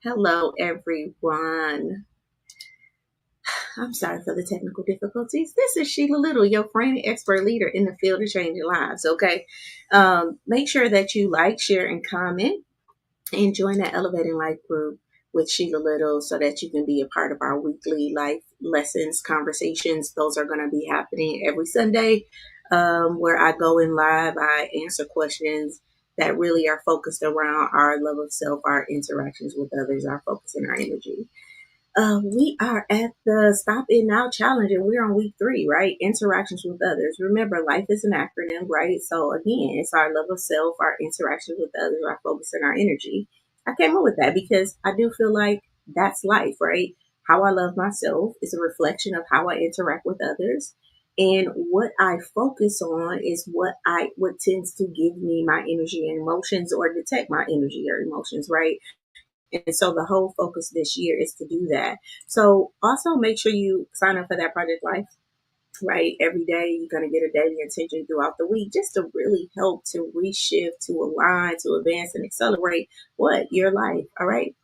Hello, everyone. I'm sorry for the technical difficulties. This is Sheila Little, your friend and expert leader in the field of changing lives. Okay. Make sure that you like, share, and comment and join that Elevating Life group with Sheila Little so that you can be a part of our weekly life lessons, conversations. Those are going to be happening every Sunday where I go in live. I answer questions that really are focused around our love of self, our interactions with others, our focus and our energy. We are at the Stop It Now challenge, and we're on week 3, right? Interactions with others. Remember, life is an acronym, right? So again, it's our love of self, our interactions with others, our focus, and our energy. I came up with that because I do feel like that's life, right? How I love myself is a reflection of how I interact with others. And what I focus on is what tends to give me my energy and emotions or detect my energy or emotions, right? And so the whole focus this year is to do that. So also make sure you sign up for that Project Life, right? Every day you're going to get a daily intention throughout the week just to really help to reshift, to align, to advance and accelerate your life. All right.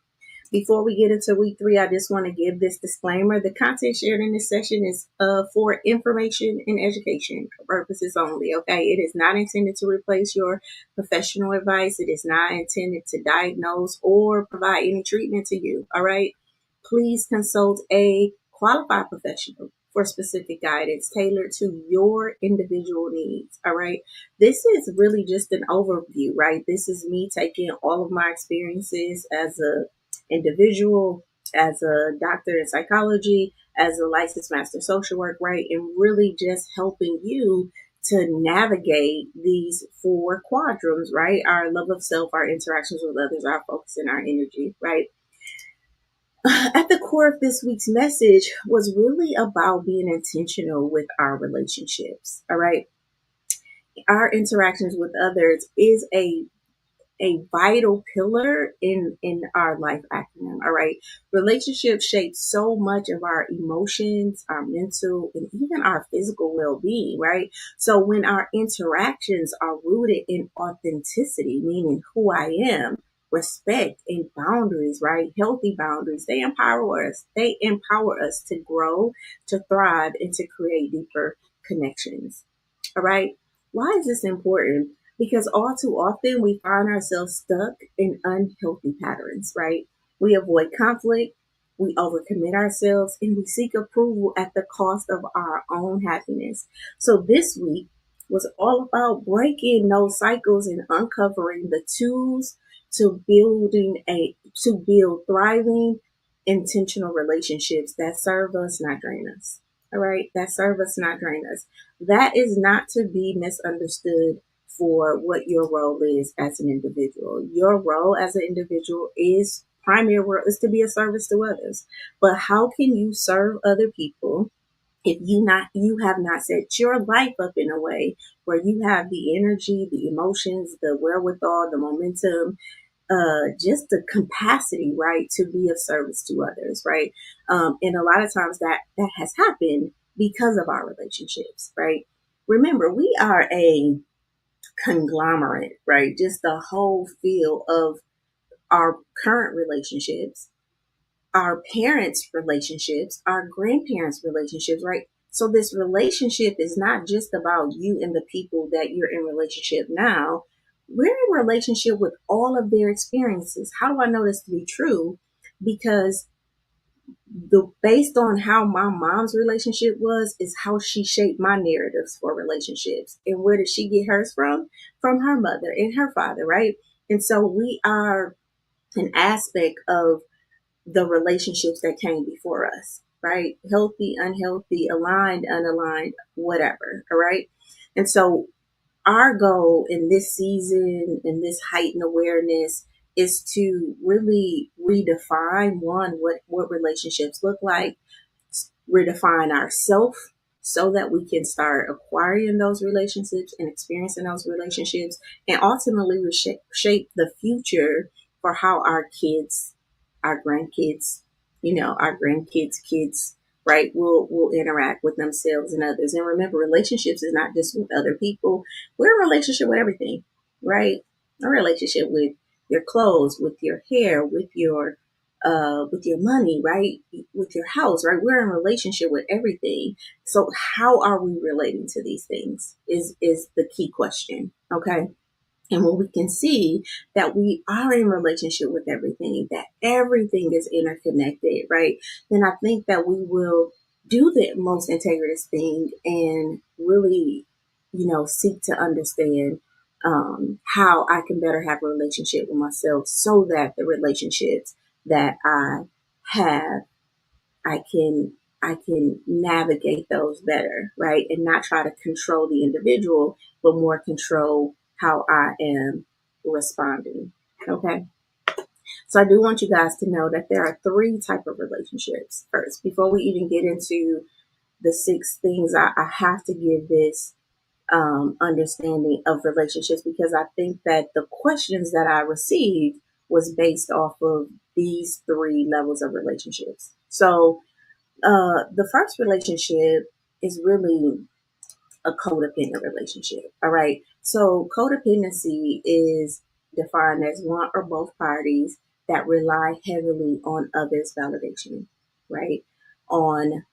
Before we get into week 3, I just want to give this disclaimer. The content shared in this session is for information and education purposes only, okay? It is not intended to replace your professional advice. It is not intended to diagnose or provide any treatment to you, all right? Please consult a qualified professional for specific guidance tailored to your individual needs, all right? This is really just an overview, right? This is me taking all of my experiences as a individual, as a doctor in psychology, as a licensed master social work, right? And really just helping you to navigate these 4 quadrants, right? Our love of self, our interactions with others, our focus, and our energy, right? At the core of this week's message was really about being intentional with our relationships, all right? Our interactions with others is a vital pillar in our life acumen. All right. Relationships shape so much of our emotions, our mental, and even our physical well-being, right? So when our interactions are rooted in authenticity, meaning who I am, respect and boundaries, right? Healthy boundaries, they empower us. They empower us to grow, to thrive, and to create deeper connections. All right. Why is this important? Because all too often we find ourselves stuck in unhealthy patterns, right? We avoid conflict, we overcommit ourselves, and we seek approval at the cost of our own happiness. So this week was all about breaking those cycles and uncovering the tools to build thriving, intentional relationships that serve us, not drain us. All right, that serve us, not drain us. That is not to be misunderstood for what your role is as an individual. Your role as an individual is primary role is to be a service to others. But how can you serve other people if you have not set your life up in a way where you have the energy, the emotions, the wherewithal, the momentum, just the capacity, right, to be of service to others, right? And a lot of times that has happened because of our relationships, right? Remember, we are a conglomerate, right? Just the whole feel of our current relationships, our parents' relationships, our grandparents' relationships, right? So this relationship is not just about you and the people that you're in relationship now. We're in relationship with all of their experiences. How do I know this to be true? Because the based on how my mom's relationship was is how she shaped my narratives for relationships. And where did she get hers from? From her mother and her father, right? And so we are an aspect of the relationships that came before us, right? Healthy, unhealthy, aligned, unaligned, whatever. All right. And so our goal in this season, in this heightened awareness, is to really redefine what relationships look like, redefine ourselves so that we can start acquiring those relationships and experiencing those relationships and ultimately shape the future for how our kids, our grandkids, our grandkids kids, right, will interact with themselves and others. And remember, relationships is not just with other people. We're in a relationship with everything, right? A relationship with your clothes, with your hair, with your with your money, right? With your house, right? We're in relationship with everything. So how are we relating to these things is the key question. Okay. And when we can see that we are in relationship with everything, that everything is interconnected, right? Then I think that we will do the most integrative thing and really, seek to understand how I can better have a relationship with myself so that the relationships that I have, I can I can navigate those better, right? And not try to control the individual, but more control how I am responding. Okay. So I do want you guys to know that there are three type of relationships first. Before we even get into the six things, I have to give this understanding of relationships because I think that the questions that I received was based off of these three levels of relationships. So the first relationship is really a codependent relationship. All right. So codependency is defined as one or both parties that rely heavily on others' validation, right? On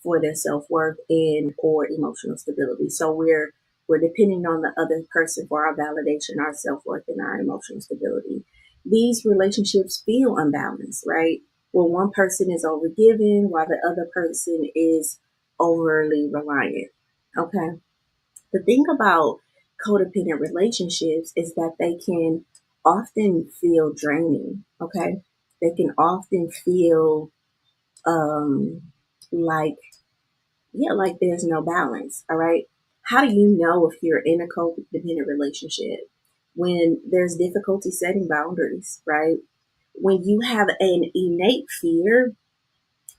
for their self-worth and or emotional stability. So we're depending on the other person for our validation, our self-worth, and our emotional stability. These relationships feel unbalanced, right? Where one person is overgiving while the other person is overly reliant. Okay. The thing about codependent relationships is that they can often feel draining. Okay. They can often feel um, like, yeah, like there's no balance. All right. How do you know if you're in a codependent relationship? When there's difficulty setting boundaries, right? When you have an innate fear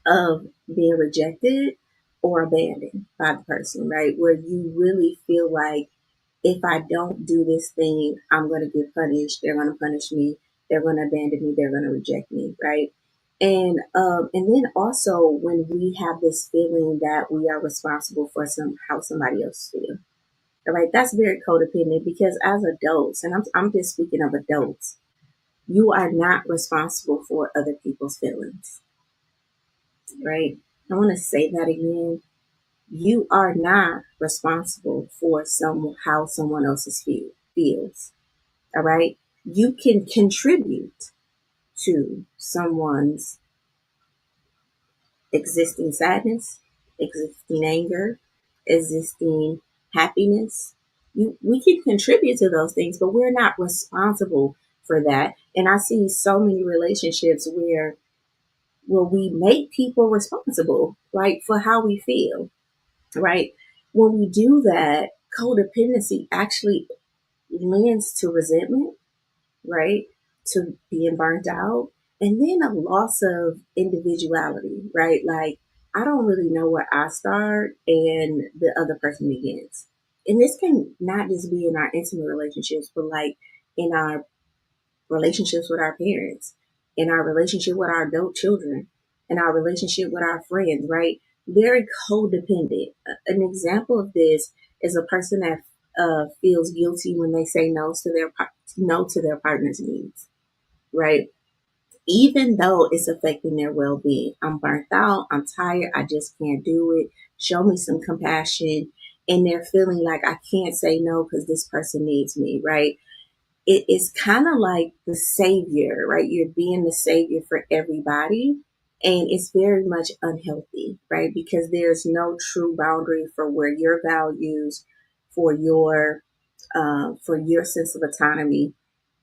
of being rejected or abandoned by the person, right? Where you really feel like if I don't do this thing, I'm going to get punished. They're going to punish me. They're going to abandon me. They're going to reject me, right? And then also when we have this feeling that we are responsible for how somebody else feels, all right? That's very codependent because as adults, and I'm just speaking of adults, you are not responsible for other people's feelings, right? I want to say that again. You are not responsible for how someone else's feels. All right. You can contribute to someone's existing sadness, existing anger, existing happiness. We can contribute to those things, but we're not responsible for that. And I see so many relationships where we make people responsible, right, for how we feel, right? When we do that, codependency actually lends to resentment, right? To being burnt out, and then a loss of individuality, right? Like, I don't really know where I start and the other person begins. And this can not just be in our intimate relationships, but like in our relationships with our parents, in our relationship with our adult children, in our relationship with our friends, right? Very codependent. An example of this is a person that feels guilty when they say no to their partner's needs, right? Even though it's affecting their well-being. I'm burnt out. I'm tired. I just can't do it. Show me some compassion. And they're feeling like I can't say no because this person needs me, right? It is kind of like the savior, right? You're being the savior for everybody. And it's very much unhealthy, right? Because there's no true boundary for where your values, for your sense of autonomy,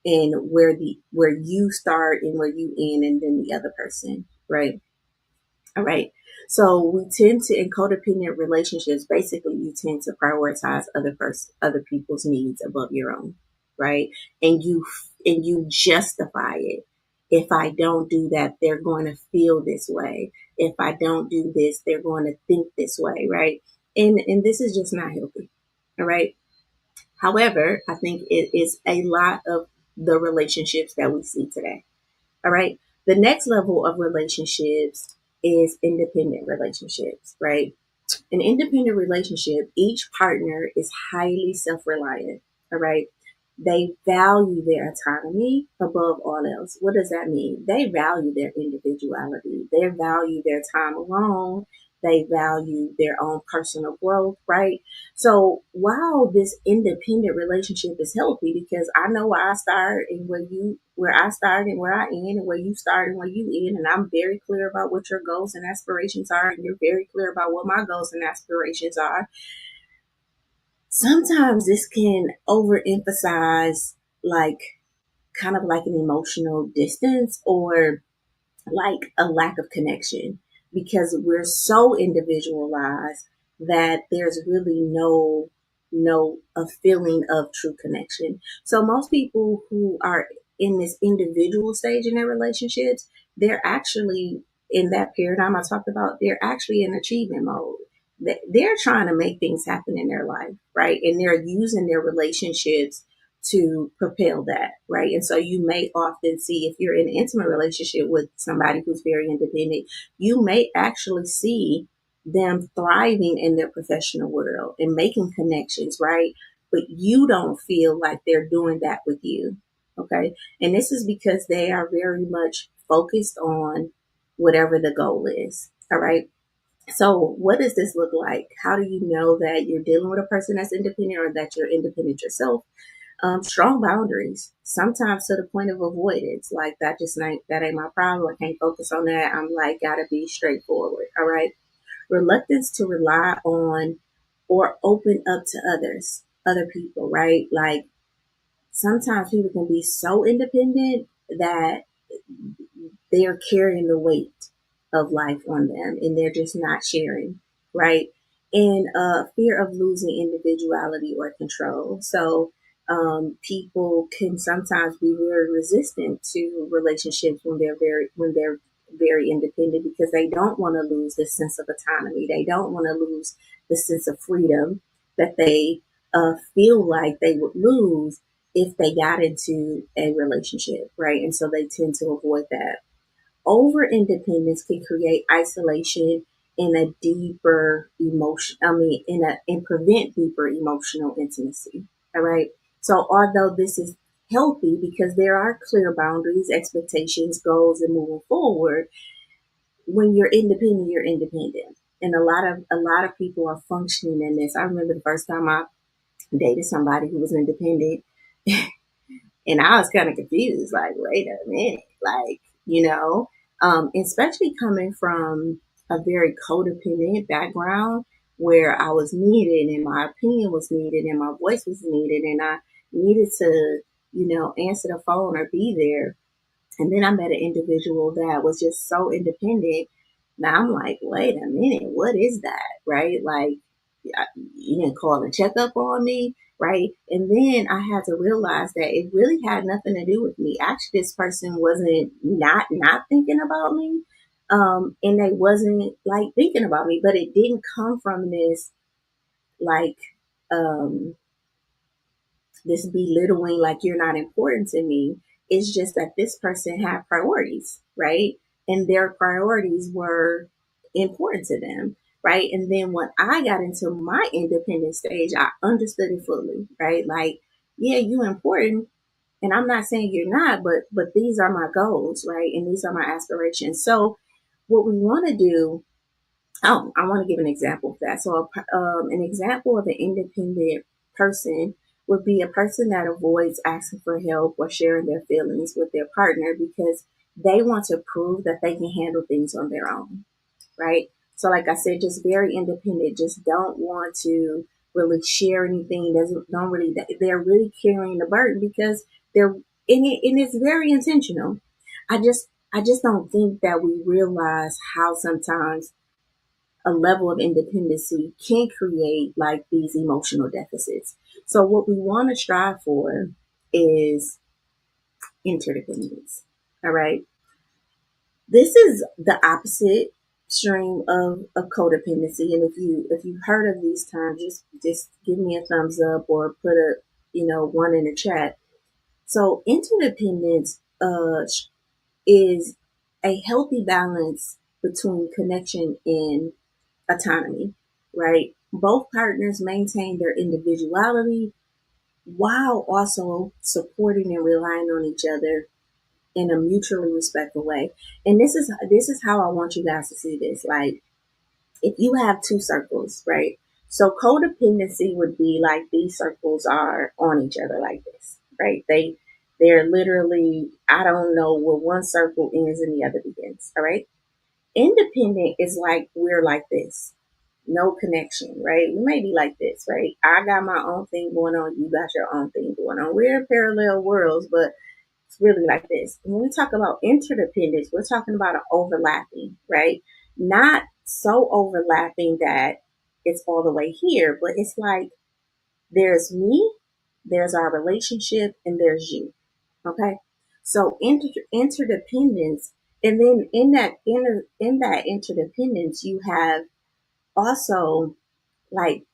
and where you start and where you end, and then the other person, right? All right. So we tend to, in codependent relationships, basically you tend to prioritize other people's needs above your own, right? And you justify it. If I don't do that, they're going to feel this way. If I don't do this, they're going to think this way, right? And this is just not healthy. All right. However, I think it is a lot of the relationships that we see today. All right. The next level of relationships is independent relationships, right? An independent relationship, each partner is highly self reliant. All right. They value their autonomy above all else. What does that mean? They value their individuality. They value their time alone. They value their own personal growth, right? So while this independent relationship is healthy, because I know where I start and where I start and where I end, and where you start and where you end, and I'm very clear about what your goals and aspirations are, and you're very clear about what my goals and aspirations are. Sometimes this can overemphasize, like, kind of like an emotional distance, or like a lack of connection, because we're so individualized that there's really no a feeling of true connection. So most people who are in this individual stage in their relationships, they're actually, in that paradigm I talked about, they're actually in achievement mode. They're trying to make things happen in their life, right? And they're using their relationships to propel that, right? And so you may often see, if you're in an intimate relationship with somebody who's very independent, you may actually see them thriving in their professional world and making connections, right? But you don't feel like they're doing that with you, okay? And this is because they are very much focused on whatever the goal is, all right? So what does this look like? How do you know that you're dealing with a person that's independent, or that you're independent yourself? Strong boundaries, sometimes to the point of avoidance. Like, that ain't my problem. I can't focus on that. I'm like, gotta be straightforward. All right. Reluctance to rely on or open up to other people, right? Like, sometimes people can be so independent that they are carrying the weight of life on them, and they're just not sharing, right? And fear of losing individuality or control. So people can sometimes be very resistant to relationships when they're very independent, because they don't want to lose this sense of autonomy. They don't want to lose the sense of freedom that they feel like they would lose if they got into a relationship, right? And so they tend to avoid that. Over independence can create isolation and a deeper emotion. And prevent deeper emotional intimacy. All right. So although this is healthy, because there are clear boundaries, expectations, goals, and moving forward, when you're independent, you're independent. And a lot of people are functioning in this. I remember the first time I dated somebody who was independent. And I was kind of confused, like, wait a minute, like, especially coming from a very codependent background, where I was needed and my opinion was needed and my voice was needed, and I needed to, answer the phone or be there. And then I met an individual that was just so independent. Now I'm like, wait a minute, what is that? Right? Like, you didn't call and check up on me, right? And then I had to realize that it really had nothing to do with me. Actually, this person wasn't not thinking about me. And they wasn't like thinking about me, but it didn't come from this, like, um, this belittling, like, you're not important to me. It's just that this person had priorities, right? And their priorities were important to them, right? And then when I got into my independent stage, I understood it fully, right? Like, yeah, you're important, and I'm not saying you're not, but these are my goals, right? And these are my aspirations. So what we want to do, I want to give an example of that. So, an example of an independent person would be a person that avoids asking for help or sharing their feelings with their partner, because they want to prove that they can handle things on their own, right? So, like I said, just very independent, just don't want to really share anything. Doesn't don't really They're really carrying the burden, because they're in it, and it's very intentional. I just don't think that we realize how sometimes a level of independency can create, like, these emotional deficits. So what we want to strive for is interdependence. All right. This is the opposite stream of codependency. And if you've heard of these terms, just give me a thumbs up, or put a one in the chat. So interdependence is a healthy balance between connection and autonomy, right? Both partners maintain their individuality, while also supporting and relying on each other in a mutually respectful way. And this is how I want you guys to see this. Like, if you have two circles, right? So codependency would be like these circles are on each other like this, right? They're literally, I don't know where one circle ends and the other begins. All right. Independent is like we're like this. No connection, right? We may be like this, right? I got my own thing going on, you got your own thing going on. We're in parallel worlds, but it's really like this. When we talk about interdependence, we're talking about an overlapping, right? Not so overlapping that it's all the way here, but it's like there's me, there's our relationship, and there's you. Okay. So interdependence, and then in that interdependence, you have also like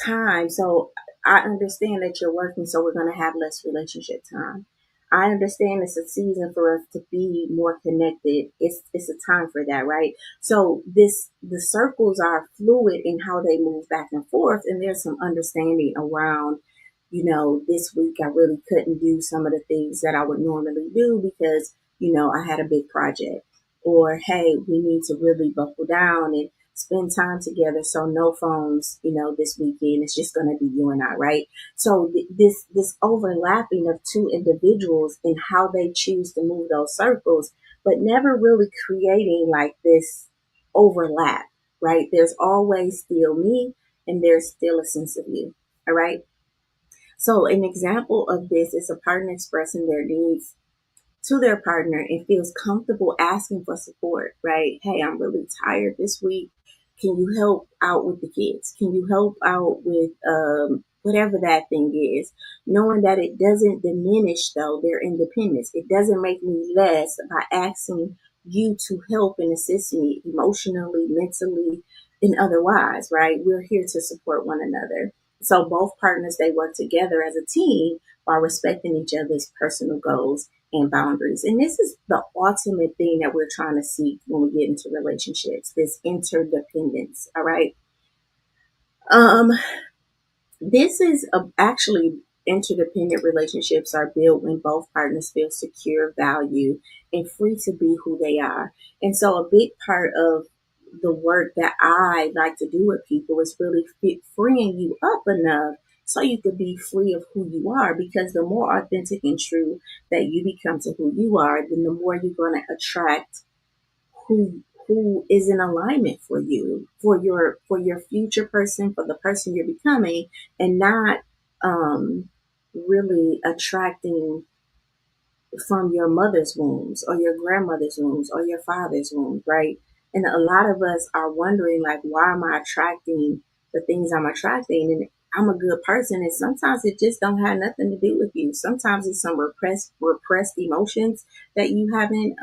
time. So I understand that you're working, so we're going to have less relationship time. I understand it's a season for us to be more connected. It's a time for that, right? So the circles are fluid in how they move back and forth, and there's some understanding around. This week I really couldn't do some of the things that I would normally do because I had a big project. Or hey, we need to really buckle down and spend time together. So no phones, this weekend. It's just going to be you and I, right? So this overlapping of two individuals and how they choose to move those circles, but never really creating like this overlap, right? There's always still me and there's still a sense of you. All right. So an example of this is a partner expressing their needs to their partner and feels comfortable asking for support, right? Hey, I'm really tired this week. Can you help out with the kids? Can you help out with whatever that thing is? Knowing that it doesn't diminish, though, their independence. It doesn't make me less by asking you to help and assist me emotionally, mentally, and otherwise, right? We're here to support one another. So both partners, they work together as a team while respecting each other's personal goals and boundaries. And this is the ultimate thing that we're trying to seek when we get into relationships, this interdependence. All right. Um, this is actually interdependent relationships are built when both partners feel secure, valued, and free to be who they are. And so, a big part of the work that I like to do with people is really freeing you up enough so you could be free of who you are. Because the more authentic and true that you become to who you are, then the more you're going to attract who is in alignment for you, for your future person, for the person you're becoming, and not really attracting from your mother's wombs or your grandmother's wombs or your father's wombs, right? And a lot of us are wondering, like, why am I attracting the things I'm attracting? And I'm a good person, and sometimes it just don't have nothing to do with you. Sometimes it's some repressed emotions that you haven't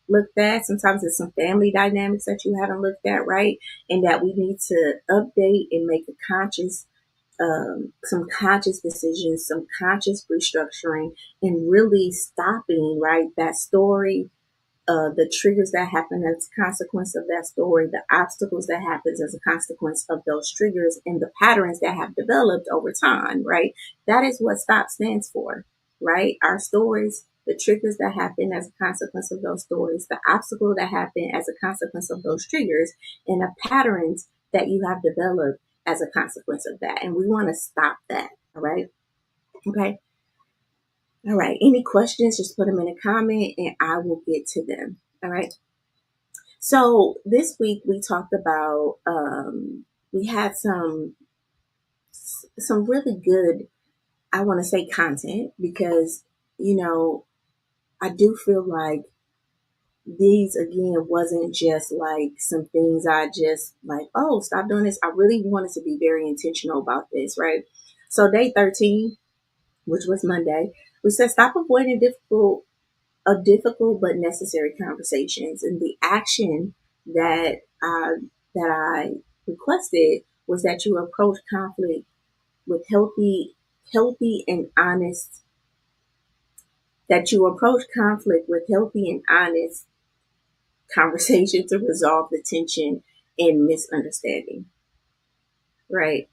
looked at. Sometimes it's some family dynamics that you haven't looked at, right? And that we need to update and make a some conscious decisions, some conscious restructuring, and really stopping, right, that story, the triggers that happen as a consequence of that story, the obstacles that happens as a consequence of those triggers, and the patterns that have developed over time, right? That is what STOP stands for, right? Our stories, the triggers that happen as a consequence of those stories, the obstacle that happen as a consequence of those triggers, and the patterns that you have developed as a consequence of that. And we want to stop that, all right? Okay. All right. Any questions, just put them in a comment and I will get to them. All right. So this week we talked about, we had some really good, I want to say, content because, you know, I do feel like these again wasn't just like some things I just like, oh, stop doing this. I really wanted to be very intentional about this, right? So day 13, which was Monday, we said stop avoiding difficult but necessary conversations. And the action that I requested was that you approach conflict with healthy and honest. That you approach conflict with healthy and honest conversation to resolve the tension and misunderstanding. Right.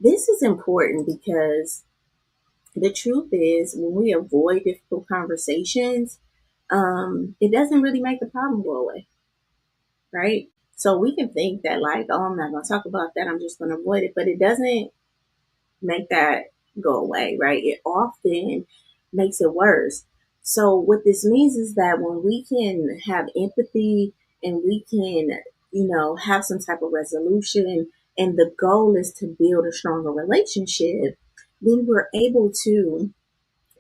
This is important because the truth is, when we avoid difficult conversations, it doesn't really make the problem go away, right? So we can think that, like, oh, I'm not going to talk about that. I'm just going to avoid it. But it doesn't make that go away, right? It often makes it worse. So what this means is that when we can have empathy and we can, have some type of resolution, and the goal is to build a stronger relationship, then we're able to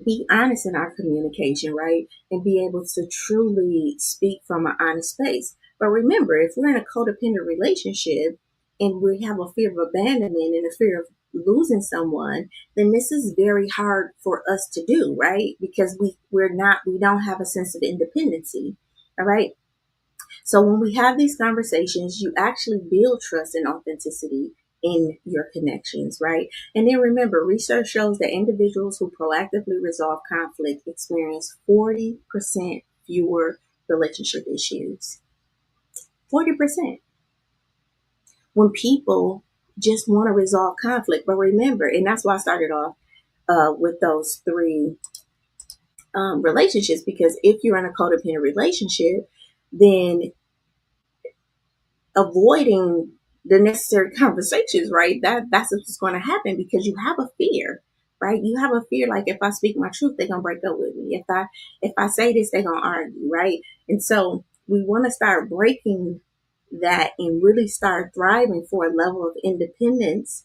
be honest in our communication, right? And be able to truly speak from an honest space. But remember, if we're in a codependent relationship and we have a fear of abandonment and a fear of losing someone, then this is very hard for us to do, right? Because we don't have a sense of independency. All right. So when we have these conversations, you actually build trust and authenticity in your connections, right? And then remember, research shows that individuals who proactively resolve conflict experience 40% fewer relationship issues. 40%. When people just want to resolve conflict. But remember, and that's why I started off with those three relationships, because if you're in a codependent relationship, then avoiding the necessary conversations, right? That's what's going to happen, because you have a fear, right? You have a fear, like, if I speak my truth, they're gonna break up with me. If I say this, they're gonna argue, right? And so we want to start breaking that and really start thriving for a level of independence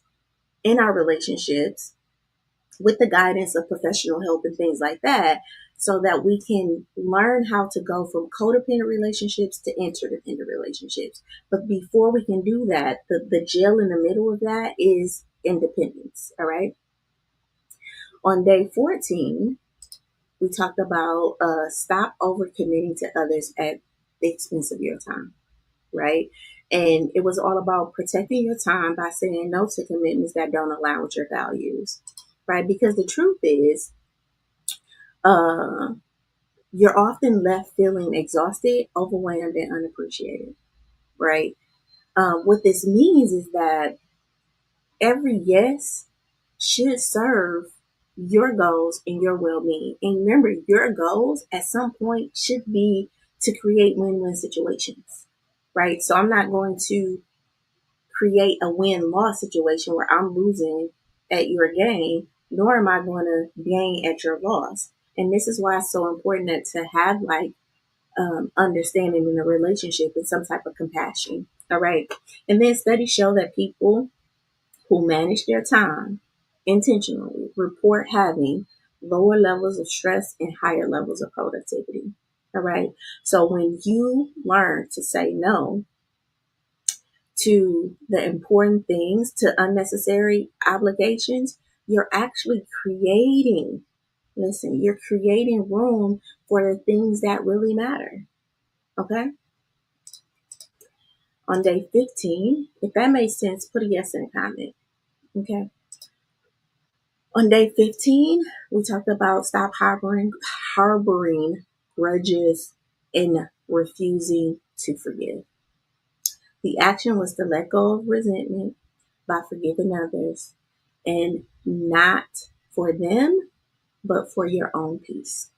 in our relationships, with the guidance of professional help and things like that, so that we can learn how to go from codependent relationships to interdependent relationships. But before we can do that, the gel in the middle of that is independence. All right. On day 14, we talked about stop overcommitting to others at the expense of your time. Right. And it was all about protecting your time by saying no to commitments that don't align with your values. Right. Because the truth is, uh, you're often left feeling exhausted, overwhelmed, and unappreciated, right? What this means is that every yes should serve your goals and your well-being. And remember, your goals at some point should be to create win-win situations, right? So I'm not going to create a win-loss situation where I'm losing at your gain, nor am I going to gain at your loss. And this is why it's so important to have, like, understanding in a relationship and some type of compassion. All right. And then studies show that people who manage their time intentionally report having lower levels of stress and higher levels of productivity. All right. So when you learn to say no to the important things, to unnecessary obligations, you're actually you're creating room for the things that really matter. Okay. On day 15, if that makes sense, put a yes in the comment. Okay. On day 15, we talked about stop harboring grudges and refusing to forgive. The action was to let go of resentment by forgiving others, and not for them, but for your own peace.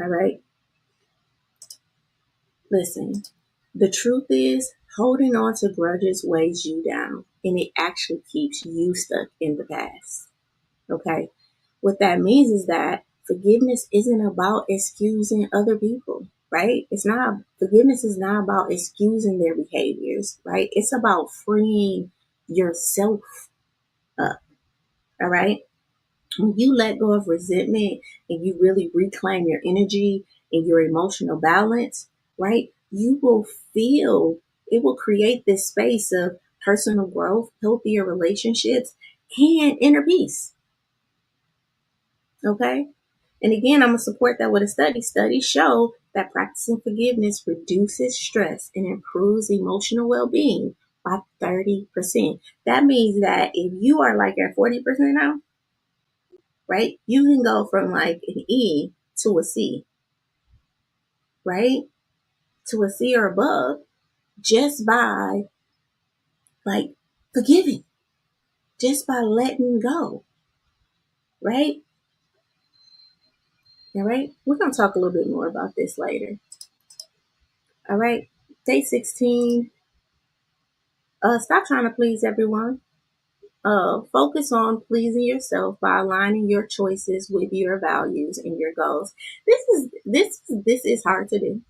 All right. Listen, the truth is, holding on to grudges weighs you down, and it actually keeps you stuck in the past. Okay. What that means is that forgiveness isn't about excusing other people, right? Forgiveness is not about excusing their behaviors, right? It's about freeing yourself up. All right. When you let go of resentment and you really reclaim your energy and your emotional balance, right? You will feel, it will create this space of personal growth, healthier relationships, and inner peace. Okay. And again, I'm going to support that with a study. Studies show that practicing forgiveness reduces stress and improves emotional well-being by 30%. That means that if you are like at 40% now, right, you can go from like an E to a C, right? To a C or above, just by, like, forgiving. just by letting go, right? All right. We're going to talk a little bit more about this later. All right. Day 16. Stop trying to please everyone. Focus on pleasing yourself by aligning your choices with your values and your goals. This is hard to do,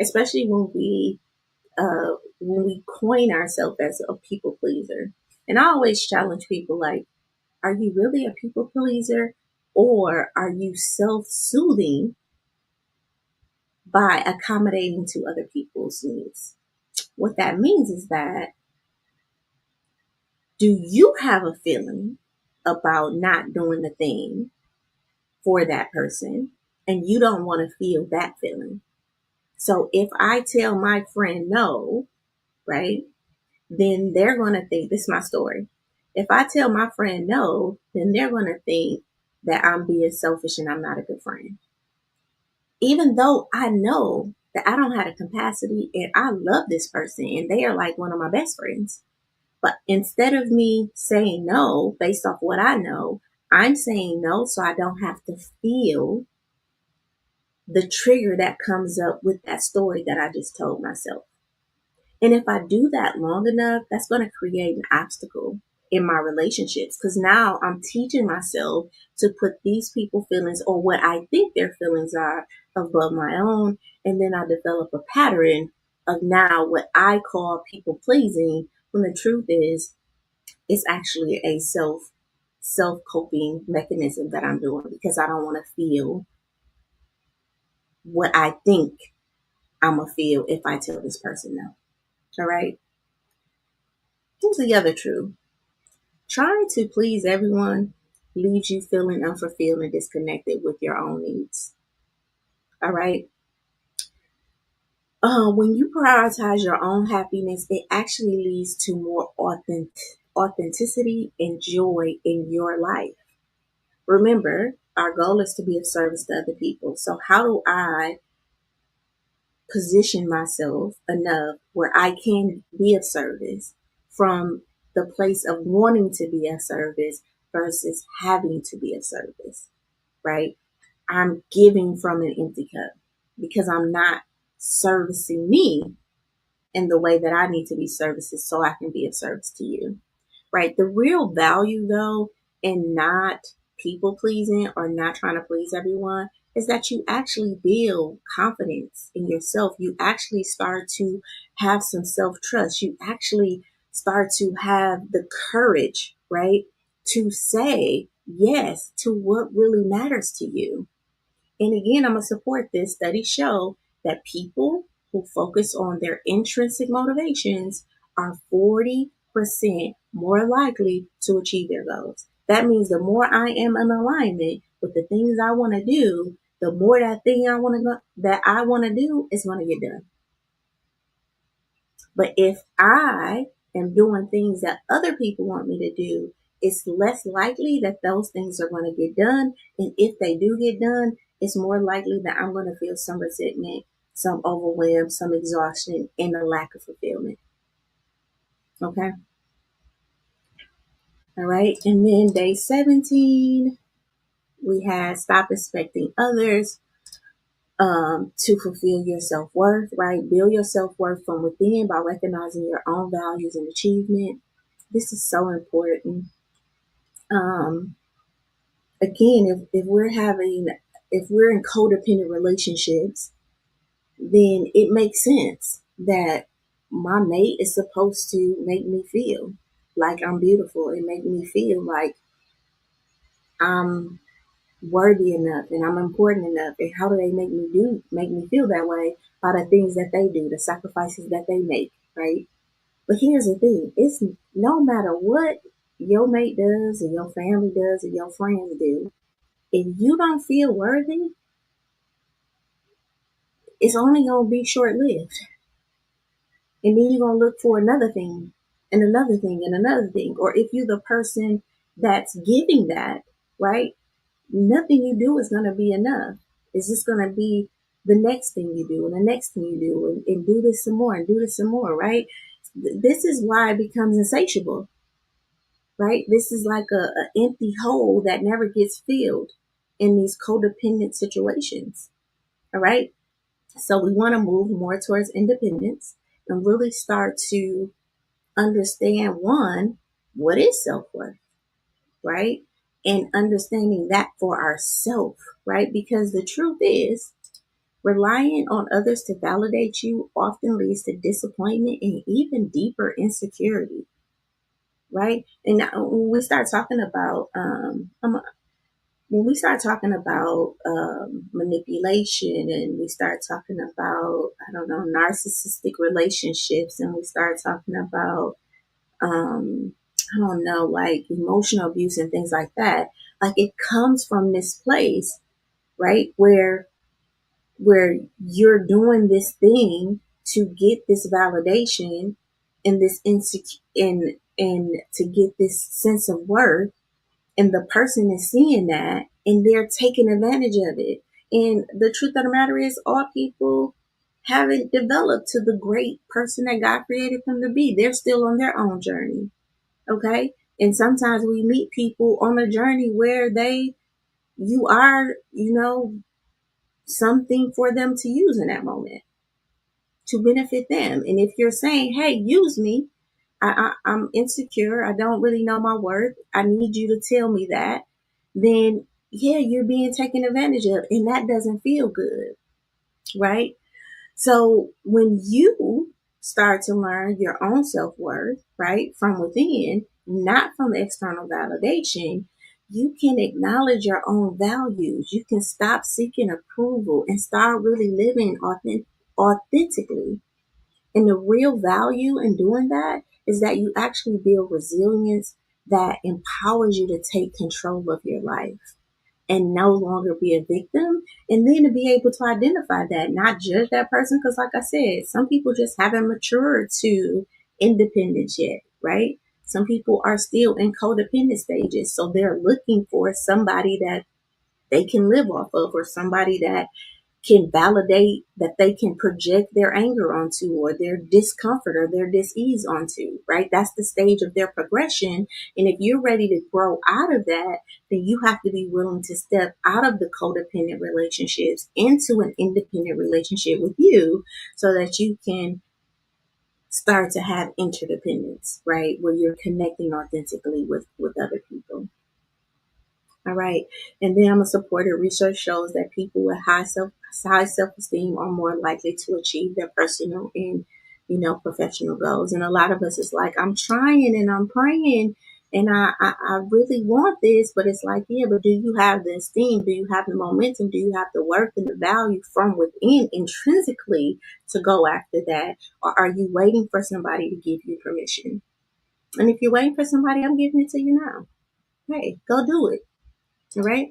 especially when we coin ourselves as a people pleaser. And I always challenge people like, are you really a people pleaser, or are you self-soothing by accommodating to other people's needs? What that means is that, do you have a feeling about not doing the thing for that person, and you don't want to feel that feeling? So if I tell my friend no, right, then they're going to think, this is my story. If I tell my friend no, then they're going to think that I'm being selfish and I'm not a good friend. Even though I know that I don't have the capacity and I love this person and they are like one of my best friends. But instead of me saying no based off what I know, I'm saying no so I don't have to feel the trigger that comes up with that story that I just told myself. And if I do that long enough, that's going to create an obstacle in my relationships, because now I'm teaching myself to put these people's feelings, or what I think their feelings are, above my own. And then I develop a pattern of now what I call people pleasing, when the truth is it's actually a self coping mechanism that I'm doing because I don't want to feel what I think I'm going to feel if I tell this person no. All right. Here's the other truth. Trying to please everyone leaves you feeling unfulfilled and disconnected with your own needs. All right. When you prioritize your own happiness, it actually leads to more authenticity and joy in your life. Remember, our goal is to be of service to other people. So how do I position myself enough where I can be of service, from the place of wanting to be of service versus having to be of service, right? I'm giving from an empty cup because I'm not servicing me in the way that I need to be services so I can be of service to you, right? The real value, though, in not people pleasing or not trying to please everyone, is that you actually build confidence in yourself. You actually start to have some self trust. You actually start to have the courage, right, to say yes to what really matters to you. And again, I'm going to support this. Studies show that people who focus on their intrinsic motivations are 40% more likely to achieve their goals. That means the more I am in alignment with the things I want to do, the more that I want to do is going to get done. But if I am doing things that other people want me to do, it's less likely that those things are going to get done. And if they do get done, it's more likely that I'm going to feel some resentment, some overwhelm, some exhaustion, and a lack of fulfillment. Okay. All right. And then day 17, we had stop expecting others to fulfill your self-worth, right? Build your self-worth from within by recognizing your own values and achievement. This is so important. Um, Again, if we're in codependent relationships, then it makes sense that my mate is supposed to make me feel like I'm beautiful and make me feel like I'm worthy enough and I'm important enough. And how do they make me feel that way? By the things that they do, the sacrifices that they make, right? But here's the thing, it's no matter what your mate does or your family does or your friends do, if you don't feel worthy, it's only gonna be short lived. And then you're gonna look for another thing and another thing and another thing. Or if you're the person that's giving that, right? Nothing you do is gonna be enough. It's just gonna be the next thing you do and the next thing you do, and do this some more and do this some more, right? This is why it becomes insatiable. right? This is like a empty hole that never gets filled in these codependent situations. All right. So we want to move more towards independence and really start to understand, one, what is self-worth, right? And understanding that for ourselves, right? Because the truth is, relying on others to validate you often leads to disappointment and even deeper insecurity, right? And when we start talking about, manipulation, and we start talking about, I don't know, narcissistic relationships, and we start talking about, I don't know, like emotional abuse and things like that, like it comes from this place, right? Where you're doing this thing to get this validation and this insecure and to get this sense of worth, and the person is seeing that and they're taking advantage of it. And the truth of the matter is, all people haven't developed to the great person that God created them to be. They're still on their own journey. Okay. And sometimes we meet people on a journey where you are, something for them to use in that moment to benefit them. And if you're saying, hey, use me, I'm insecure, I don't really know my worth, I need you to tell me that, then yeah, you're being taken advantage of. And that doesn't feel good, right? So when you start to learn your own self-worth, right, from within, not from external validation, you can acknowledge your own values. You can stop seeking approval and start really living authentically. And the real value in doing that is that you actually build resilience that empowers you to take control of your life and no longer be a victim. And then to be able to identify that, not judge that person. Because like I said, some people just haven't matured to independence yet, right? Some people are still in codependent stages. So they're looking for somebody that they can live off of, or somebody that can validate, that they can project their anger onto, or their discomfort or their dis-ease onto, right? That's the stage of their progression. And if you're ready to grow out of that, then you have to be willing to step out of the codependent relationships into an independent relationship with you, so that you can start to have interdependence, right? Where you're connecting authentically with other people. All right. And then I'm a supporter. Research shows that people with high self-esteem are more likely to achieve their personal and, professional goals. And a lot of us is like, I'm trying and I'm praying and I really want this, but it's like, yeah, but do you have the esteem? Do you have the momentum? Do you have the worth and the value from within intrinsically to go after that? Or are you waiting for somebody to give you permission? And if you're waiting for somebody, I'm giving it to you now. Hey, go do it. All right.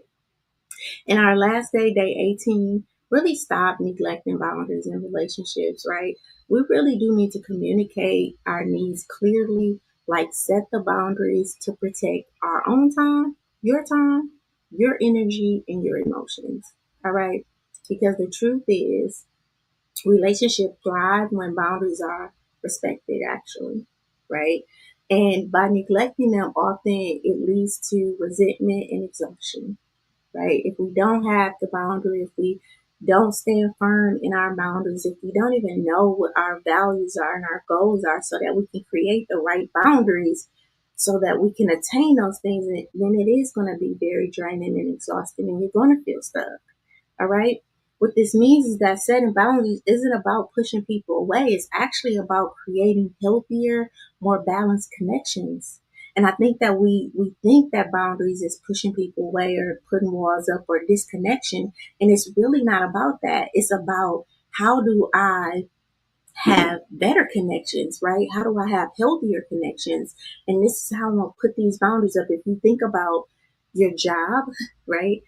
In our last day 18, really stop neglecting boundaries in relationships, right? We really do need to communicate our needs clearly, like set the boundaries to protect our own time, your energy, and your emotions. All right. Because the truth is, relationships thrive when boundaries are respected, actually, right? And by neglecting them, often it leads to resentment and exhaustion, right? If we don't have the boundary, if we don't stand firm in our boundaries, if we don't even know what our values are and our goals are, so that we can create the right boundaries so that we can attain those things, then it is going to be very draining and exhausting, and you're going to feel stuck. All right. What this means is that setting boundaries isn't about pushing people away. It's actually about creating healthier, more balanced connections. And I think that we think that boundaries is pushing people away or putting walls up or disconnection. And it's really not about that. It's about, how do I have better connections, right? How do I have healthier connections? And this is how I'm going to put these boundaries up. If you think about your job, right?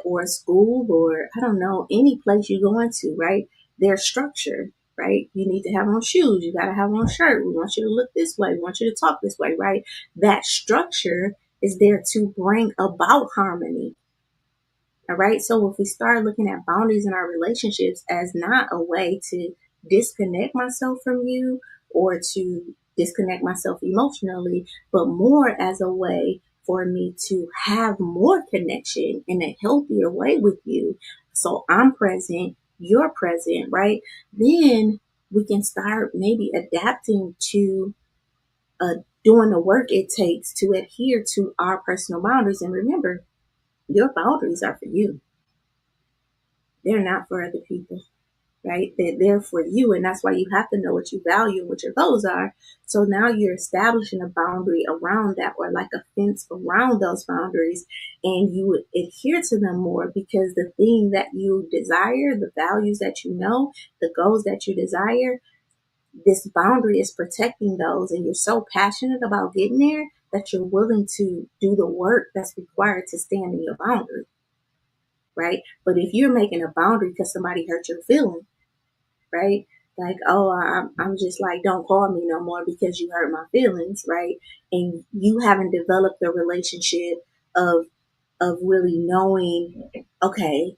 Or school, or I don't know, any place you go into, right? There's structure, right? You need to have on shoes. You got to have on a shirt. We want you to look this way. We want you to talk this way, right? That structure is there to bring about harmony. All right. So if we start looking at boundaries in our relationships as not a way to disconnect myself from you, or to disconnect myself emotionally, but more as a way for me to have more connection in a healthier way with you. So I'm present, you're present, right? Then we can start maybe adapting to doing the work it takes to adhere to our personal boundaries. And remember, your boundaries are for you. They're not for other people, right? They're there for you. And that's why you have to know what you value and what your goals are. So now you're establishing a boundary around that, or like a fence around those boundaries, and you would adhere to them more because the thing that you desire, the values that you know, the goals that you desire, this boundary is protecting those, and you're so passionate about getting there that you're willing to do the work that's required to stand in your boundary, right? But if you're making a boundary because somebody hurt your feelings, right? Like, oh, I'm just like, don't call me no more because you hurt my feelings, right? And you haven't developed the relationship of really knowing, okay,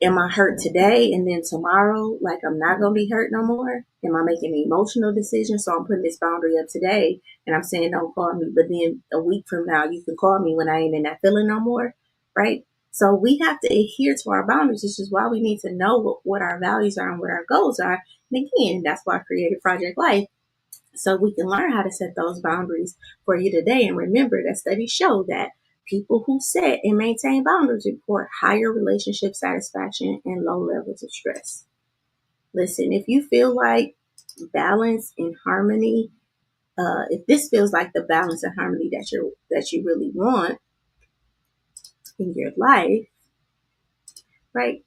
am I hurt today and then tomorrow, like I'm not gonna be hurt no more? Am I making an emotional decision? So I'm putting this boundary up today and I'm saying don't call me, but then a week from now you can call me when I ain't in that feeling no more, right? So we have to adhere to our boundaries. This is why we need to know what our values are and what our goals are. And again, that's why I created Project Life. So we can learn how to set those boundaries for you today. And remember that studies show that people who set and maintain boundaries report higher relationship satisfaction and low levels of stress. Listen, if you feel like balance and harmony, if this feels like the balance and harmony that you really want in your life, right?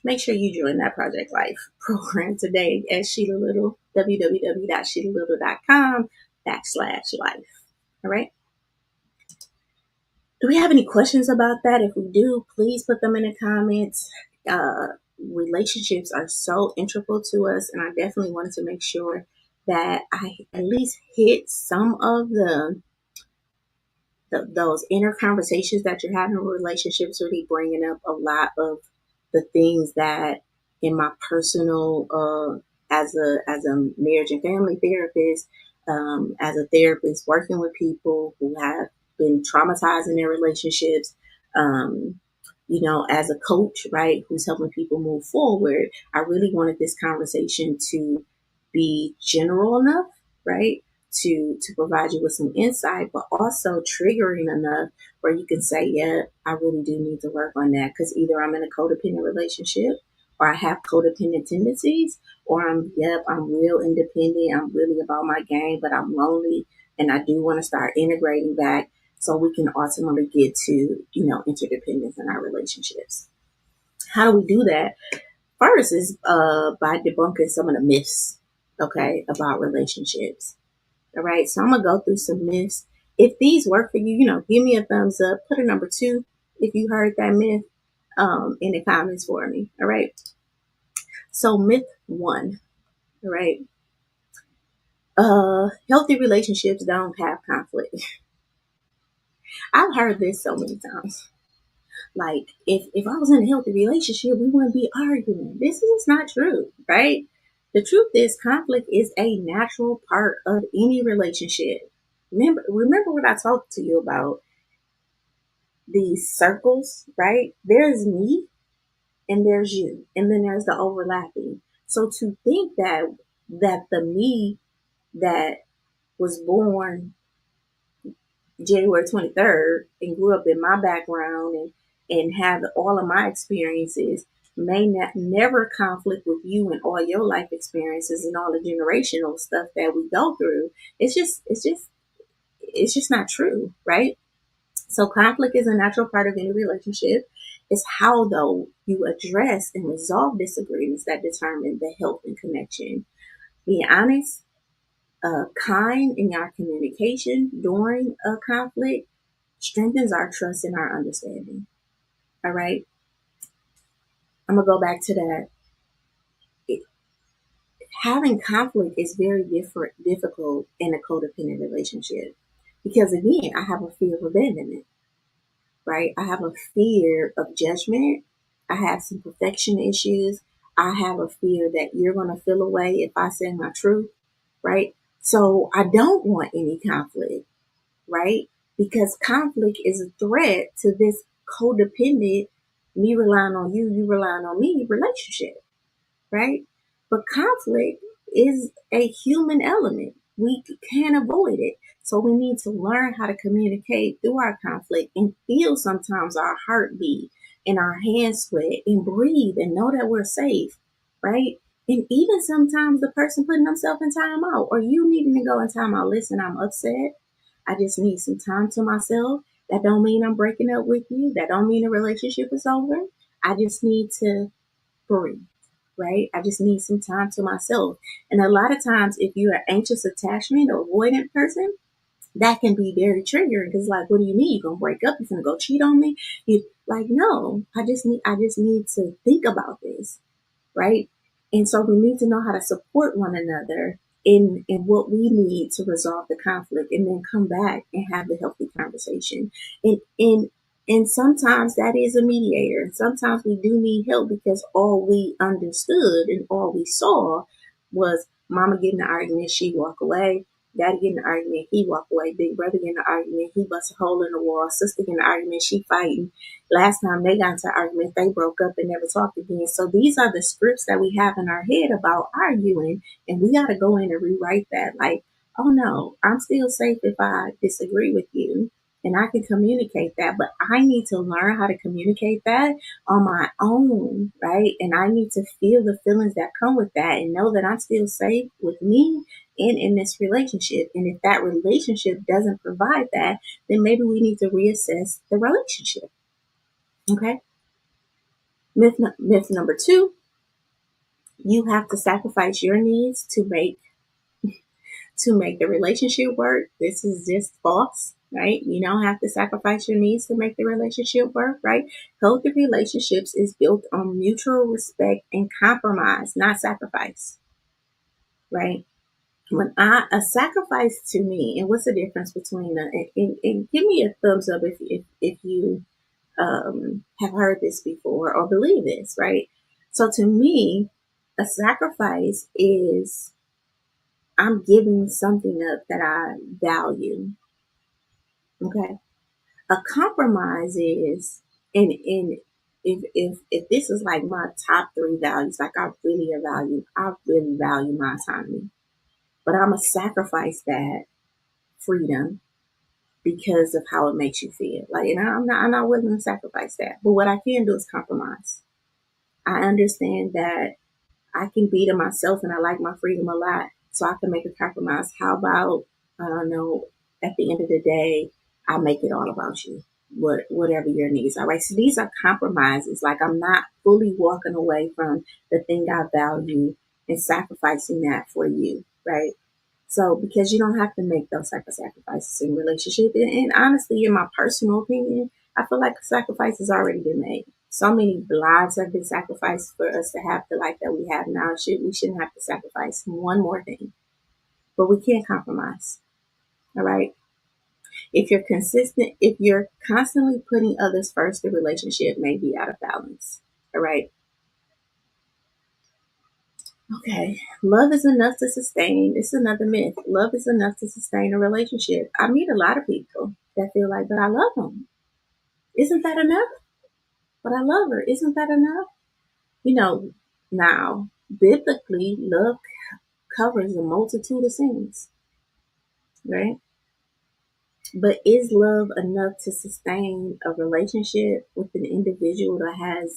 Make sure you join that Project Life program today at Sheila Little, www.sheilalittle.com/life. All right. Do we have any questions about that? If we do, please put them in the comments. Relationships are so integral to us, and I definitely wanted to make sure that I at least hit some of those inner conversations that you're having with relationships, really bringing up a lot of the things that in my personal as a marriage and family therapist, as a therapist working with people who have been traumatized in their relationships, um, as a coach, right, who's helping people move forward. I really wanted this conversation to be general enough, right, to provide you with some insight, but also triggering enough where you can say, yeah, I really do need to work on that, because either I'm in a codependent relationship or I have codependent tendencies, or I'm real independent. I'm really about my game, but I'm lonely and I do want to start integrating back so we can ultimately get to, interdependence in our relationships. How do we do that? First is by debunking some of the myths, okay, about relationships. All right, so I'm gonna go through some myths. If these work for you, give me a thumbs up. Put a number 2 if you heard that myth in the comments for me. All right. So myth 1. All right. Healthy relationships don't have conflict. I've heard this so many times. Like, if I was in a healthy relationship, we wouldn't be arguing. This is not true, right? The truth is, conflict is a natural part of any relationship. Remember what I talked to you about, these circles, right? There's me and there's you, and then there's the overlapping. So to think that the me that was born January 23rd and grew up in my background and have all of my experiences may not never conflict with you and all your life experiences and all the generational stuff that we go through. It's just not true, right? So conflict is a natural part of any relationship. It's how though you address and resolve disagreements that determine the health and connection. Be honest, kind in our communication during a conflict strengthens our trust and our understanding. All right. I'm going to go back to that. Having conflict is very difficult in a codependent relationship because, again, I have a fear of abandonment, right? I have a fear of judgment. I have some perfection issues. I have a fear that you're going to feel away if I say my truth, right? So I don't want any conflict, right? Because conflict is a threat to this codependent, me relying on you, you relying on me relationship, right? But conflict is a human element. We can't avoid it. So we need to learn how to communicate through our conflict and feel sometimes our heartbeat and our hands sweat and breathe and know that we're safe, right? And even sometimes the person putting themselves in timeout or you needing to go in timeout. Listen, I'm upset. I just need some time to myself. That don't mean I'm breaking up with you. That don't mean the relationship is over. I just need to breathe, right? I just need some time to myself. And a lot of times, if you're an anxious attachment or avoidant person, that can be very triggering because, like, what do you mean? You're gonna break up? You're gonna go cheat on me? You like, no. I just need to think about this, right? And so we need to know how to support one another in what we need to resolve the conflict and then come back and have the healthy conversation. And sometimes that is a mediator. Sometimes we do need help because all we understood and all we saw was mama getting an argument, she walk away. Daddy getting an argument, he walk away. Big brother getting an argument, he busts a hole in the wall. Sister getting an argument, she fighting. Last time they got into an argument, they broke up and never talked again. So these are the scripts that we have in our head about arguing, and we got to go in and rewrite that. Like, oh no, I'm still safe if I disagree with you, and I can communicate that, but I need to learn how to communicate that on my own, right? And I need to feel the feelings that come with that and know that I'm still safe with me and in this relationship. And if that relationship doesn't provide that, then maybe we need to reassess the relationship. Okay. Myth number two, you have to sacrifice your needs to make the relationship work. This is just false, right? You don't have to sacrifice your needs to make the relationship work, right? Healthy relationships is built on mutual respect and compromise, not sacrifice, right? When a sacrifice to me, and what's the difference between and give me a thumbs up if you have heard this before or believe this, right? So to me, a sacrifice is I'm giving something up that I value. Okay. A compromise is, and if this is like my top three values, like I really value my autonomy, but I'm gonna sacrifice that freedom because of how it makes you feel. Like, and I'm not willing to sacrifice that. But what I can do is compromise. I understand that I can be to myself and I like my freedom a lot. So I can make a compromise. How about, I don't know, at the end of the day, I make it all about you. Whatever your needs are, right? So these are compromises. Like I'm not fully walking away from the thing I value and sacrificing that for you, right? So because you don't have to make those type of sacrifices in relationship. And honestly, in my personal opinion, I feel like sacrifice has already been made. So many lives have been sacrificed for us to have the life that we have now. We shouldn't have to sacrifice one more thing. But we can't compromise. All right. If you're constantly putting others first, the relationship may be out of balance. All right. Okay. Love is enough to sustain. It's another myth. Love is enough to sustain a relationship. I meet a lot of people that feel like, but I love them. Isn't that enough? But I love her. Isn't that enough? You know, now, biblically, love covers a multitude of sins, right? But is love enough to sustain a relationship with an individual that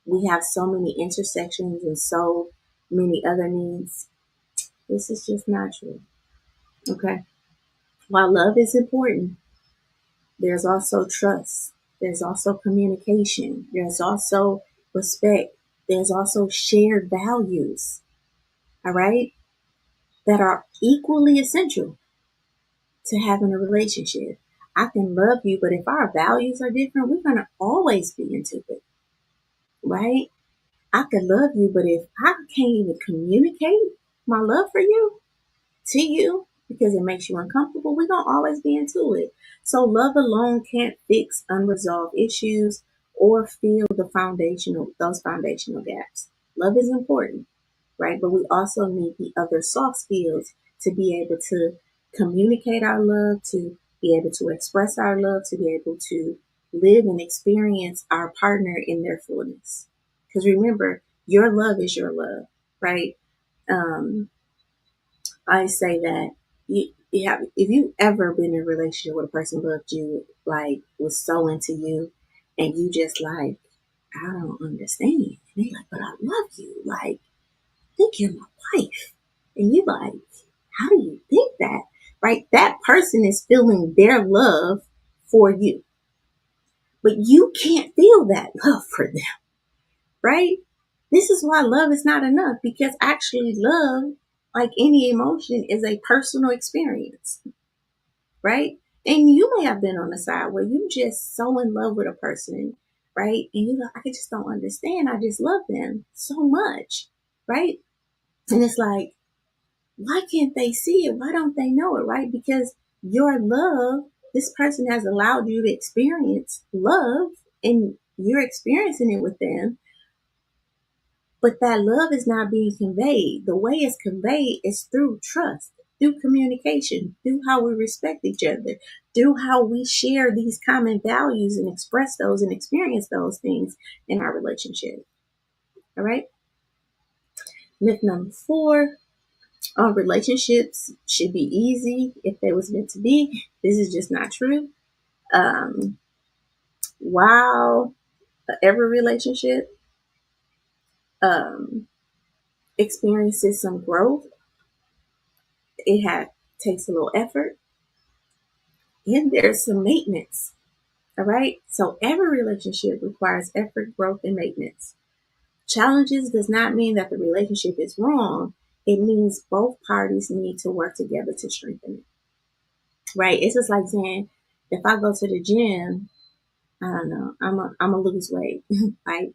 we have so many intersections and so many other needs? This is just not true. Okay. While love is important, there's also trust. There's also communication. There's also respect. There's also shared values. All right. That are equally essential to having a relationship. I can love you, but if our values are different, we're going to always be into it. Right. I can love you, but if I can't even communicate my love for you, to you because it makes you uncomfortable, we're going to always be into it. So love alone can't fix unresolved issues or fill those foundational gaps. Love is important, right? But we also need the other soft skills to be able to communicate our love, to be able to express our love, to be able to live and experience our partner in their fullness. Because remember, your love is your love, right? Um, I say that you have, if you ever been in a relationship with a person who loved you, like was so into you, and you just like, I don't understand. And they like, but I love you. Like, think you're my wife. And you like, how do you think that? Right? That person is feeling their love for you. But you can't feel that love for them, right? This is why love is not enough, because actually love, like any emotion, is a personal experience, right? And you may have been on the side where you just so in love with a person, right? And you like, I just don't understand. I just love them so much, right? And it's like, why can't they see it? Why don't they know it, right? Because your love, this person has allowed you to experience love and you're experiencing it with them. But that love is not being conveyed. The way it's conveyed is through trust, through communication, through how we respect each other, through how we share these common values and express those and experience those things in our relationship. All right. Myth number 4, relationships should be easy if they was meant to be. This is just not true. While every relationship um, experiences some growth, takes a little effort, and there's some maintenance. All right. So every relationship requires effort, growth, and maintenance. Challenges does not mean that the relationship is wrong. It means both parties need to work together to strengthen it. Right. It's just like saying, if I go to the gym, I don't know, I'm a lose weight. Like,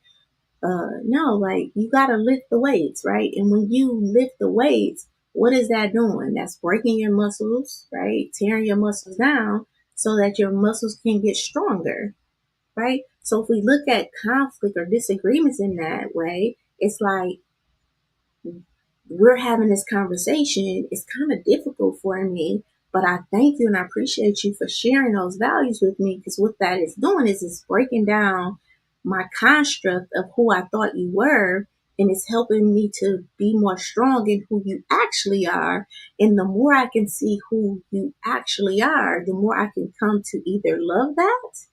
no, like you gotta lift the weights, right? And when you lift the weights, what is that doing? That's breaking your muscles, right? Tearing your muscles down so that your muscles can get stronger, right? So if we look at conflict or disagreements in that way, it's like we're having this conversation. It's kind of difficult for me, but I thank you and I appreciate you for sharing those values with me, because what that is doing is it's breaking down my construct of who I thought you were, and it's helping me to be more strong in who you actually are. And the more I can see who you actually are, the more I can come to either love that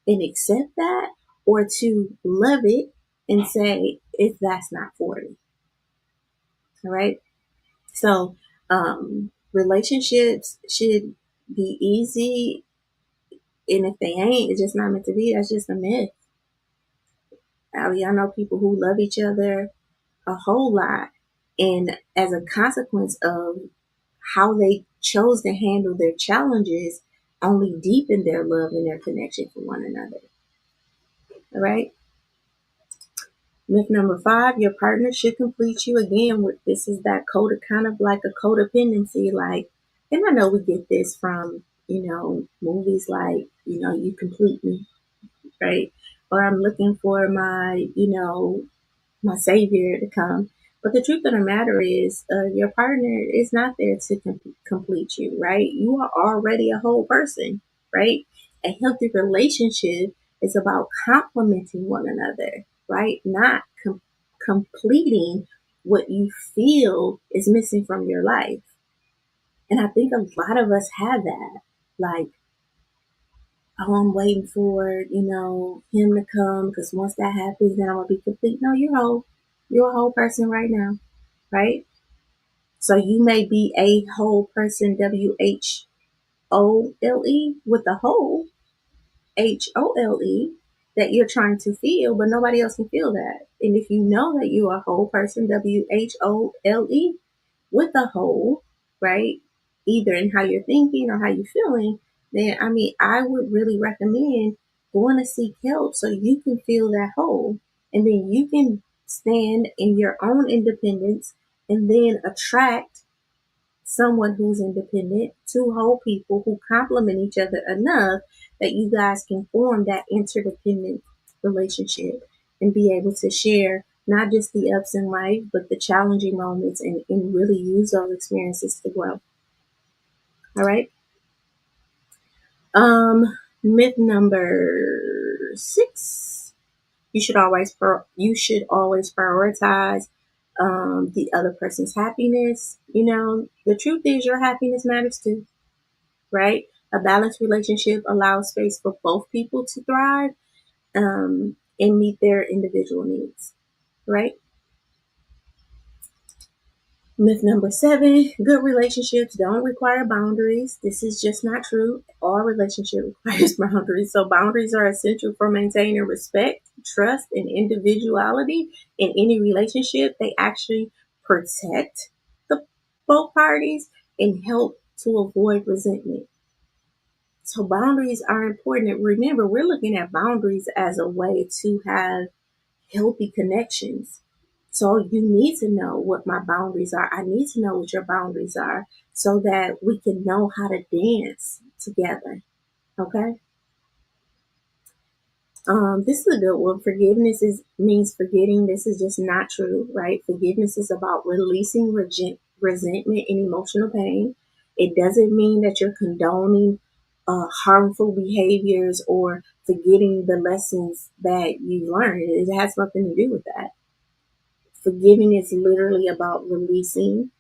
and accept that, or to love it and say, if that's not for me. All right. So, relationships should be easy. And if they ain't, it's just not meant to be. That's just a myth. I mean, I know people who love each other a whole lot. And as a consequence of how they chose to handle their challenges, only deepen their love and their connection for one another. All right. Myth number 5, your partner should complete you. Again, this is that kind of like a codependency. Like, and I know we get this from, movies like, you complete me, right? Or I'm looking for my savior to come. But the truth of the matter is, your partner is not there to complete you, right? You are already a whole person, right? A healthy relationship is about complementing one another, right? Not completing what you feel is missing from your life. And I think a lot of us have that. Like, oh, I'm waiting for, him to come, because once that happens, then I'm going to be complete. No, you're whole. You're a whole person right now, right? So you may be a whole person, WHOLE, with a whole, HOLE, that you're trying to feel, but nobody else can feel that. And if you know that you are a whole person, WHOLE, with a whole, right? Either in how you're thinking or how you're feeling, then I would really recommend going to seek help so you can feel that whole. And then you can stand in your own independence and then attract someone who's independent, two whole people who complement each other enough that you guys can form that interdependent relationship and be able to share not just the ups in life, but the challenging moments, and really use those experiences to grow. All right. Myth number 6: you should always prioritize the other person's happiness. The truth is your happiness matters too, right? A balanced relationship allows space for both people to thrive and meet their individual needs, right? Myth number 7: good relationships don't require boundaries. This is just not true. All relationship requires boundaries. So boundaries are essential for maintaining respect, trust, and individuality in any relationship. They actually protect the both parties and help to avoid resentment. So boundaries are important. And remember, we're looking at boundaries as a way to have healthy connections. So you need to know what my boundaries are. I need to know what your boundaries are so that we can know how to dance together. Okay. This is a good one. Forgiveness means forgetting. This is just not true, right? Forgiveness is about releasing resentment and emotional pain. It doesn't mean that you're condoning harmful behaviors or forgetting the lessons that you learned. It has nothing to do with that. Forgiving is literally about releasing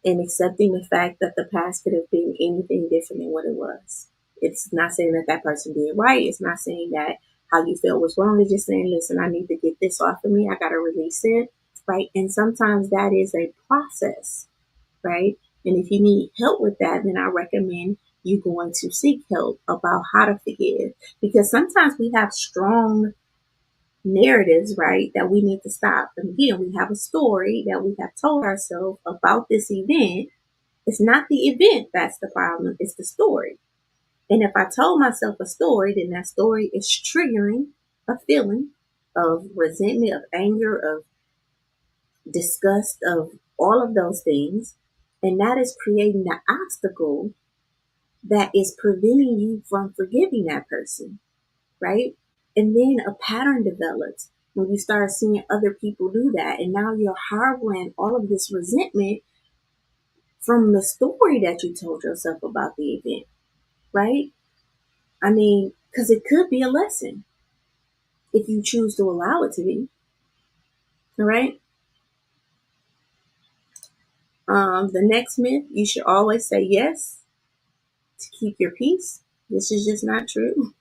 and accepting the fact that the past could have been anything different than what it was. It's not saying that that person did right. It's not saying that how you felt was wrong. It's just saying, listen, I need to get this off of me. I got to release it, right? And sometimes that is a process, right? And if you need help with that, then I recommend you going to seek help about how to forgive, because sometimes we have strong narratives, right, that we need to stop. And again, we have a story that we have told ourselves about this event. It's not the event that's the problem, it's the story. And if I told myself a story, then that story is triggering a feeling of resentment, of anger, of disgust, of all of those things. And that is creating the obstacle that is preventing you from forgiving that person, right? And then a pattern develops when you start seeing other people do that. And now you're harboring all of this resentment from the story that you told yourself about the event, right? I mean, because it could be a lesson if you choose to allow it to be, all right? The next myth: you should always say yes to keep your peace. This is just not true.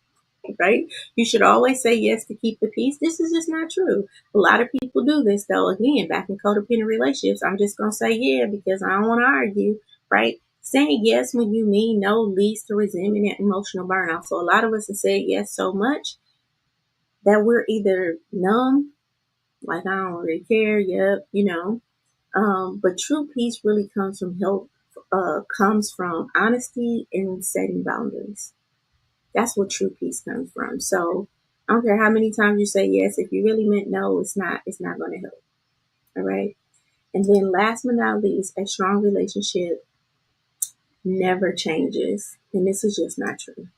Right? You should always say yes to keep the peace. This is just not true. A lot of people do this, though. Again, back in codependent relationships, I'm just going to say yeah because I don't want to argue, right? Saying yes when you mean no leads to resentment and emotional burnout. So a lot of us have said yes so much that we're either numb, like I don't really care, yep, but true peace really comes from help, comes from honesty and setting boundaries. That's what true peace comes from. So I don't care how many times you say yes. If you really meant no, it's not. It's not going to help. All right. And then, last but not least, a strong relationship never changes, and this is just not true.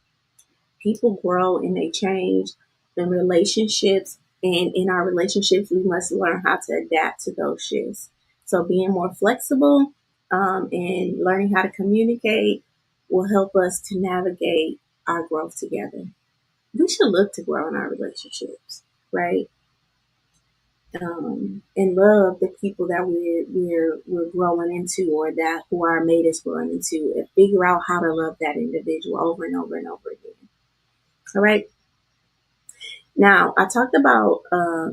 People grow and they change. In relationships, and in our relationships, we must learn how to adapt to those shifts. So being more flexible and learning how to communicate will help us to navigate our growth together. We should look to grow in our relationships, right? And love the people that we're growing into, or that who our mate is growing into, and figure out how to love that individual over and over and over again. All right. Now I talked about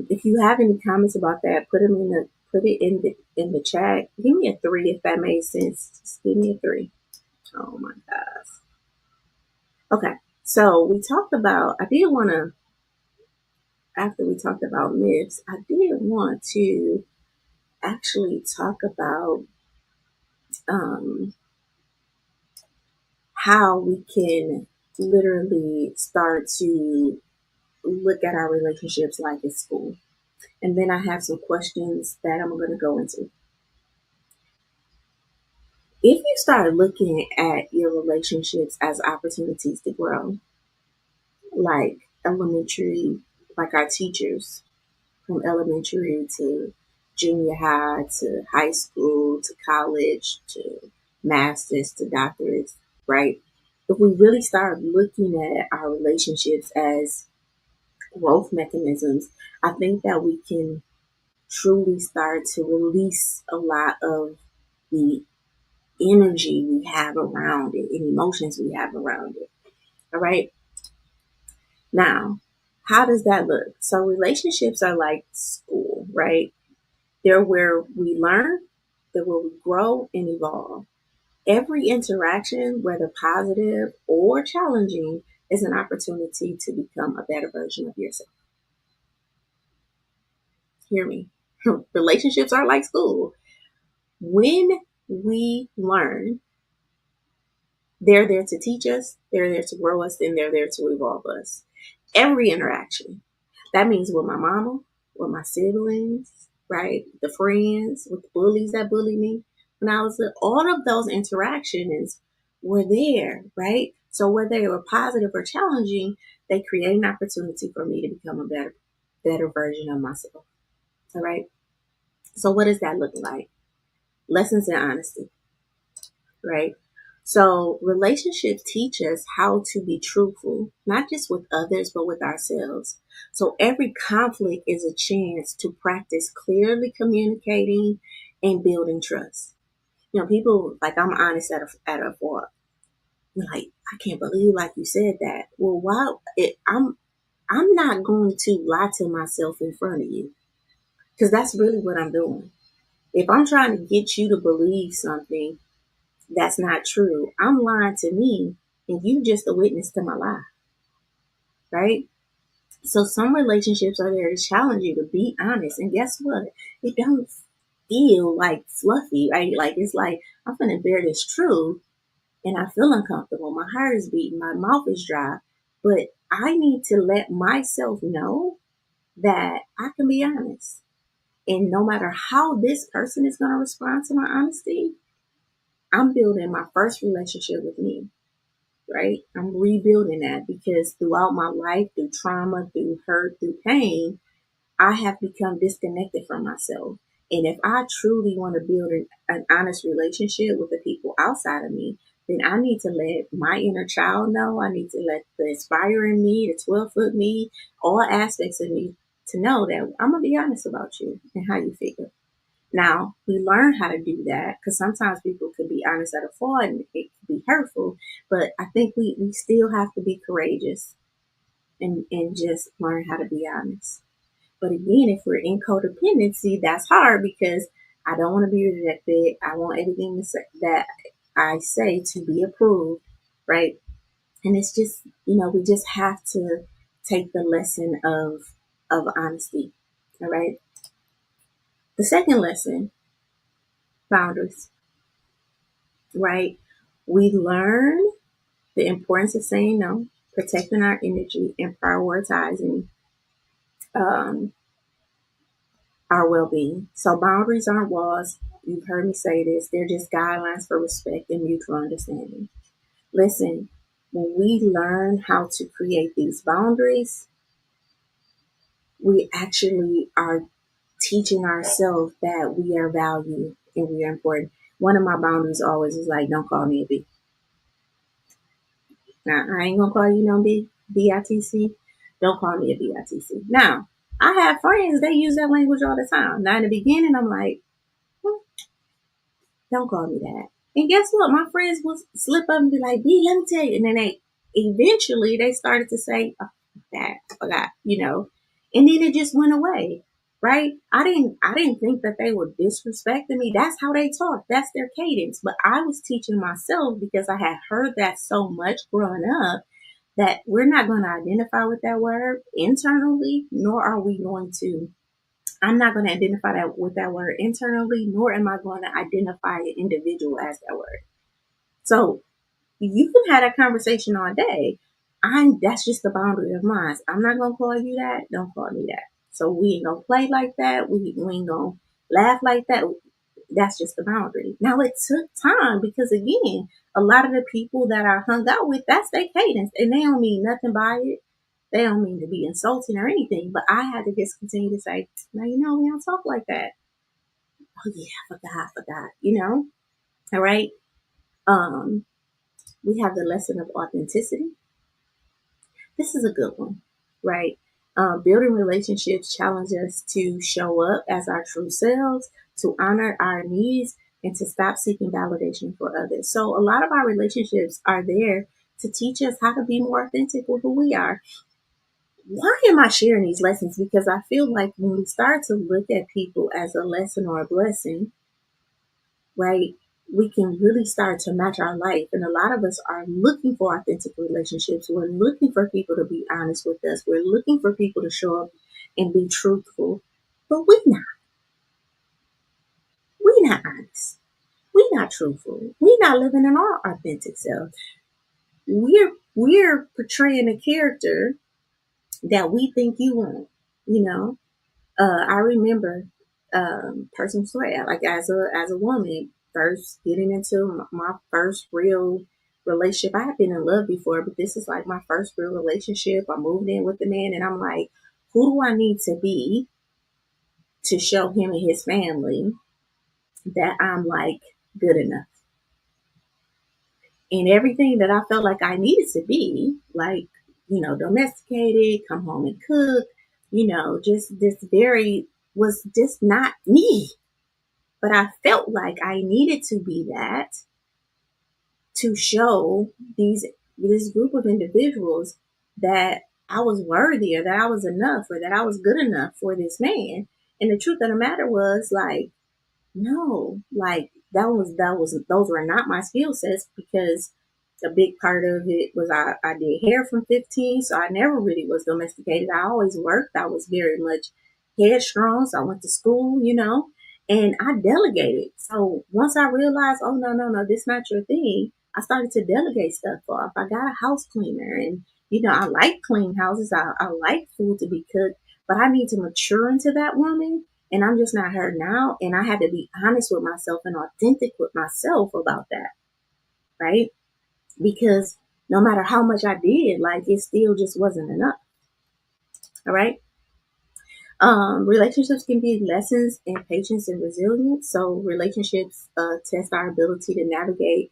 if you have any comments about that, put it in the chat. Give me a 3 if that made sense. Just give me a 3. Oh my gosh. Okay. So we talked about. I did want to after we talked about myths, I did want to actually talk about um, how we can literally start to look at our relationships like it's school. And then I have some questions that I'm going to go into. If you start looking at your relationships as opportunities to grow, like elementary, like our teachers, from elementary to junior high to high school to college to masters to doctorates, right? If we really start looking at our relationships as growth mechanisms, I think that we can truly start to release a lot of the energy we have around it and emotions we have around it. All right. Now, how does that look? So, relationships are like school, right? They're where we learn, they're where we grow and evolve. Every interaction, whether positive or challenging, is an opportunity to become a better version of yourself. Hear me. Relationships are like school. When we learn, they're there to teach us, they're there to grow us, and they're there to evolve us. Every interaction. That means with my mama, with my siblings, right? The friends, with the bullies that bullied me when I was little. All of those interactions were there, right? So whether they were positive or challenging, they create an opportunity for me to become a better version of myself. All right. So what does that look like? Lessons in honesty, right? So relationships teach us how to be truthful, not just with others, but with ourselves. So every conflict is a chance to practice clearly communicating and building trust. You know, people like I'm honest at a fault. Like, I can't believe like you said that. Well, I'm not going to lie to myself in front of you because that's really what I'm doing. If I'm trying to get you to believe something that's not true, I'm lying to me and you just a witness to my lie, right? So some relationships are there to challenge you to be honest. And guess what? It don't feel like fluffy, right? Like it's like I'm gonna bear this truth and I feel uncomfortable. My heart is beating, my mouth is dry. But I need to let myself know that I can be honest. And no matter how this person is gonna respond to my honesty, I'm building my first relationship with me, right? I'm rebuilding that because throughout my life, through trauma, through hurt, through pain, I have become disconnected from myself. And if I truly want to build an honest relationship with the people outside of me, then I need to let my inner child know. I need to let the aspiring me, the 12-foot me, all aspects of me to know that I'm going to be honest about you and how you feel. Now, we learn how to do that because sometimes people can be honest at a fault and it can be hurtful, but I think we still have to be courageous and just learn how to be honest. But again, if we're in codependency, that's hard because I don't want to be rejected. I want everything that I say to be approved, right? And it's just, we just have to take the lesson of honesty, all right? The second lesson, boundaries, right? We learn the importance of saying no, protecting our energy, and prioritizing um, our well being. So, boundaries aren't walls. You've heard me say this, they're just guidelines for respect and mutual understanding. Listen, when we learn how to create these boundaries, we actually are teaching ourselves that we are valued and we are important. One of my boundaries always is like, don't call me a B. Now, I ain't gonna call you no BITC. Don't call me a BITC. Now, I have friends, they use that language all the time. Now, in the beginning, I'm like, don't call me that. And guess what? My friends will slip up and be like, B, let me tell you. And then they started to say, oh, that, I forgot. And then it just went away. Right? I didn't think that they were disrespecting me. That's how they talk. That's their cadence. But I was teaching myself because I had heard that so much growing up that we're not going to identify with that word internally, nor are we going to. I'm not going to identify that with that word internally, nor am I going to identify an individual as that word. So you can have that conversation all day. That's just the boundary of mine. I'm not gonna call you that. Don't call me that. So we ain't gonna play like that. We ain't gonna laugh like that. That's just the boundary. Now it took time because again, a lot of the people that I hung out with, that's their cadence, and they don't mean nothing by it. They don't mean to be insulting or anything, but I had to just continue to say, now, we don't talk like that. Oh yeah, I forgot. All right. Um, we have the lesson of authenticity. This is a good one, right? Building relationships challenge us to show up as our true selves, to honor our needs, and to stop seeking validation for others. So, a lot of our relationships are there to teach us how to be more authentic with who we are. Why am I sharing these lessons? Because I feel like when we start to look at people as a lesson or a blessing, right, we can really start to match our life. And a lot of us are looking for authentic relationships. We're looking for people to be honest with us. We're looking for people to show up and be truthful. But we're not. We're not honest. We're not truthful. We're not living in our authentic self. We're portraying a character that we think you want, you know. I remember personal story, like as a woman, first getting into my first real relationship. I had been in love before, but this is like my first real relationship. I moved in with the man, and I'm like, who do I need to be to show him and his family that I'm like good enough? And everything that I felt like I needed to be, like, domesticated, come home and cook, just this very was just not me. But I felt like I needed to be that to show this group of individuals that I was worthy or that I was enough or that I was good enough for this man. And the truth of the matter was, like, no, like those were not my skill sets, because a big part of it was I did hair from 15, so I never really was domesticated. I always worked. I was very much headstrong, so I went to school, and I delegated. So once I realized, oh no, this not your thing, I started to delegate stuff off. I got a house cleaner, and I like clean houses. I like food to be cooked, but I need to mature into that woman, and I'm just not her now. And I had to be honest with myself and authentic with myself about that, right? Because no matter how much I did, like, it still just wasn't enough. All right. Relationships can be lessons in patience and resilience. So relationships test our ability to navigate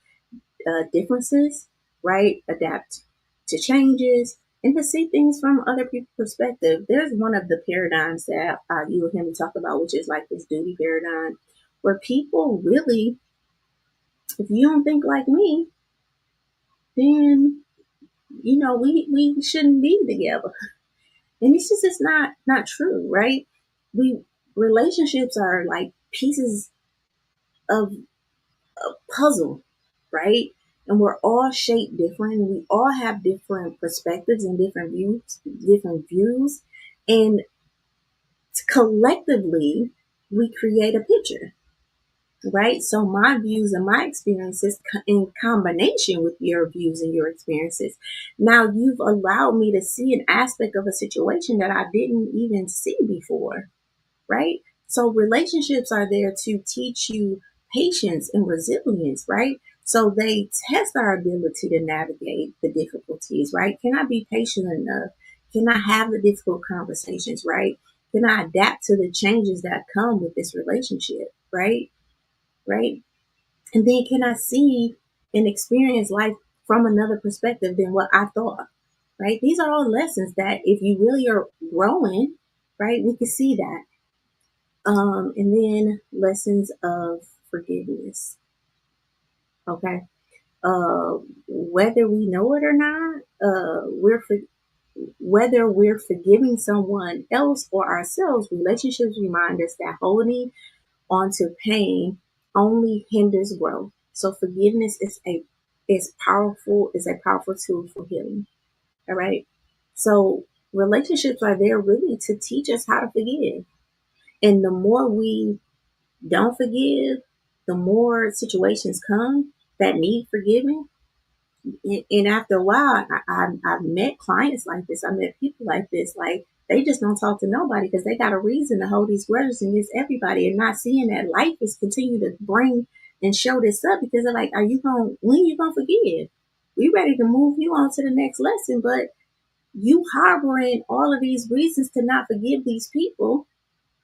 differences, right? Adapt to changes and to see things from other people's perspective. There's one of the paradigms that you and him talk about, which is like this duty paradigm, where people really, if you don't think like me, then we shouldn't be together. And it's just, it's not true, right? We Relationships are like pieces of a puzzle, right? And we're all shaped different, and we all have different perspectives and different views, and collectively we create a picture, right? So my views and my experiences in combination with your views and your experiences, now you've allowed me to see an aspect of a situation that I didn't even see before, right? So relationships are there to teach you patience and resilience, right? So they test our ability to navigate the difficulties, right? Can I be patient enough? Can I have the difficult conversations, right? Can I adapt to the changes that come with this relationship, right? Right? And then can I see and experience life from another perspective than what I thought, right? These are all lessons that if you really are growing, right, we can see that. And then lessons of forgiveness. Okay. Whether we know it or not, whether we're forgiving someone else or ourselves, relationships remind us that holding onto pain only hinders growth. So forgiveness is a powerful tool for healing. All right. So relationships are there really to teach us how to forgive. And the more we don't forgive, the more situations come that need forgiving. And after a while, I've met clients like this. I met people like this. Like, they just don't talk to nobody because they got a reason to hold these grudges against everybody, and not seeing that life is continue to bring and show this up, because they're like, when you going to forgive? We ready to move you on to the next lesson, but you harboring all of these reasons to not forgive these people,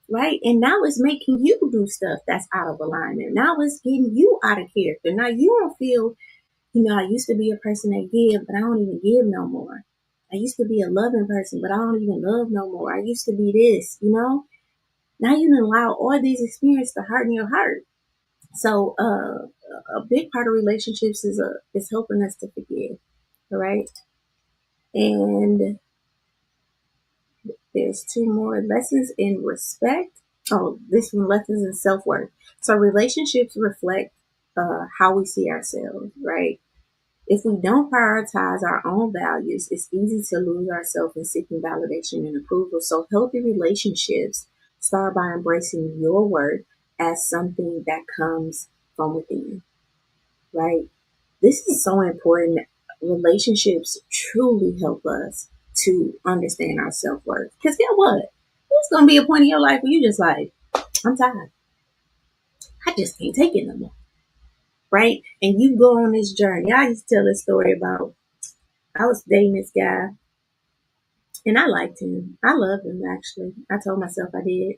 right? And now it's making you do stuff that's out of alignment. Now it's getting you out of character. Now you don't feel, I used to be a person that give, but I don't even give no more. I used to be a loving person, but I don't even love no more. I used to be this. Now you can allow all these experiences to harden your heart. So a big part of relationships is helping us to forgive. All right. And there's two more lessons in respect. Oh, this one, lessons in self worth. So relationships reflect how we see ourselves, right? If we don't prioritize our own values, it's easy to lose ourselves in seeking validation and approval. So healthy relationships start by embracing your worth as something that comes from within, right? This is so important. Relationships truly help us to understand our self worth. Because guess what? There's going to be a point in your life where you just like, I'm tired. I just can't take it no more. Right? And you go on this journey. I used to tell this story about I was dating this guy and I liked him. I loved him actually. I told myself I did.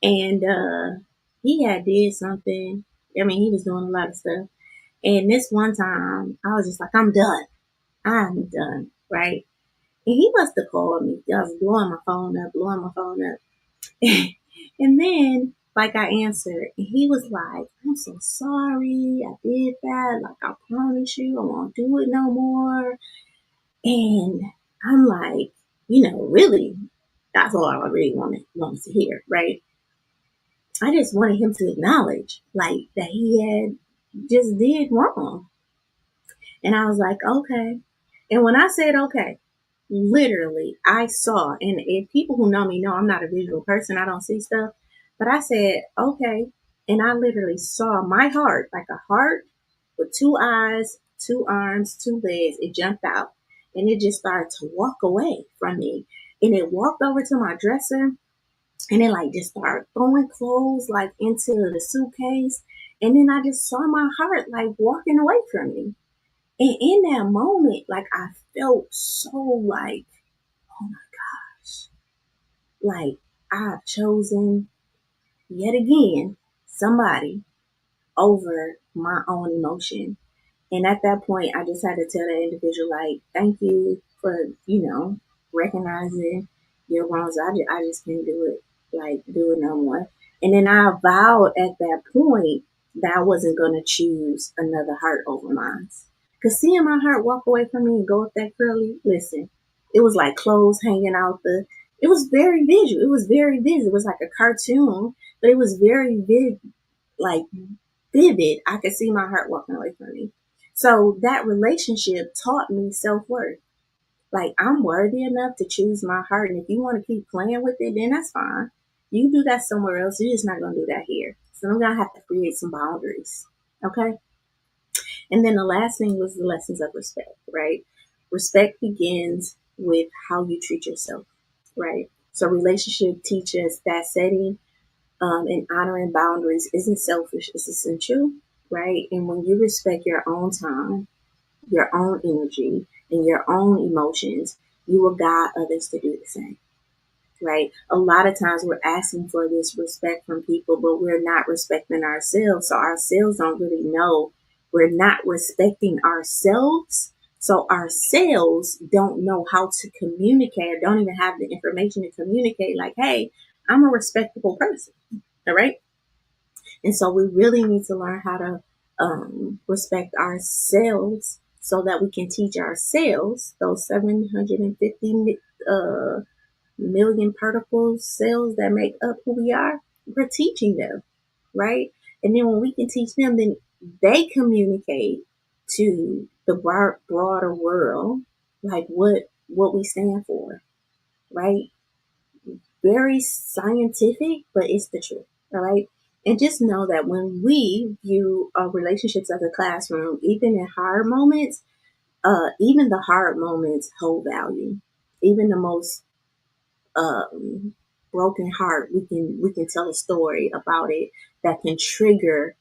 And he had did something. I mean, he was doing a lot of stuff. And this one time I was just like, I'm done. I'm done. Right? And he must have called me. I was blowing my phone up. And then, like, I answered, and he was like, I'm so sorry. I did that. Like, I promise you, I won't do it no more. And I'm like, really, that's all I really wanted to hear, right? I just wanted him to acknowledge, like, that he had just did wrong. And I was like, okay. And when I said okay, literally, I saw, and if people who know me know I'm not a visual person, I don't see stuff, but I said, okay. And I literally saw my heart, like a heart with two eyes, two arms, two legs. It jumped out and it just started to walk away from me. And it walked over to my dresser and it like just started throwing clothes like into the suitcase. And then I just saw my heart like walking away from me. And in that moment, like I felt so like, oh my gosh, like I've chosen yet again somebody over my own emotion. And at that point, I just had to tell that individual, like, thank you for, recognizing your wrongs. I just can't do it, like, do it no more. And then I vowed at that point that I wasn't going to choose another heart over mine. Because seeing my heart walk away from me and go up that curly, listen, it was like clothes hanging out it was very visual. It was very vivid. It was like a cartoon, but it was very like vivid. I could see my heart walking away from me. So that relationship taught me self-worth. Like I'm worthy enough to choose my heart. And if you want to keep playing with it, then that's fine. You can do that somewhere else. You're just not going to do that here. So I'm going to have to create some boundaries. Okay. And then the last thing was the lessons of respect, right? Respect begins with how you treat yourself, right? So relationship teaches that setting and honoring boundaries isn't selfish, it's essential, right? And when you respect your own time, your own energy, and your own emotions, you will guide others to do the same, right? A lot of times we're asking for this respect from people, but we're not respecting ourselves. So ourselves don't really know. We're not respecting ourselves. So ourselves don't know how to communicate, don't even have the information to communicate like, hey, I'm a respectable person. All right. And so we really need to learn how to respect ourselves so that we can teach ourselves those 750 million particle cells that make up who we are. We're teaching them, right? And then when we can teach them, then they communicate to the broader world, like what we stand for, right? Very scientific, but it's the truth. All right. And just know that when we view our relationships as a classroom, even in hard moments, even the hard moments hold value. Even the most um, broken heart, we can tell a story about it that can trigger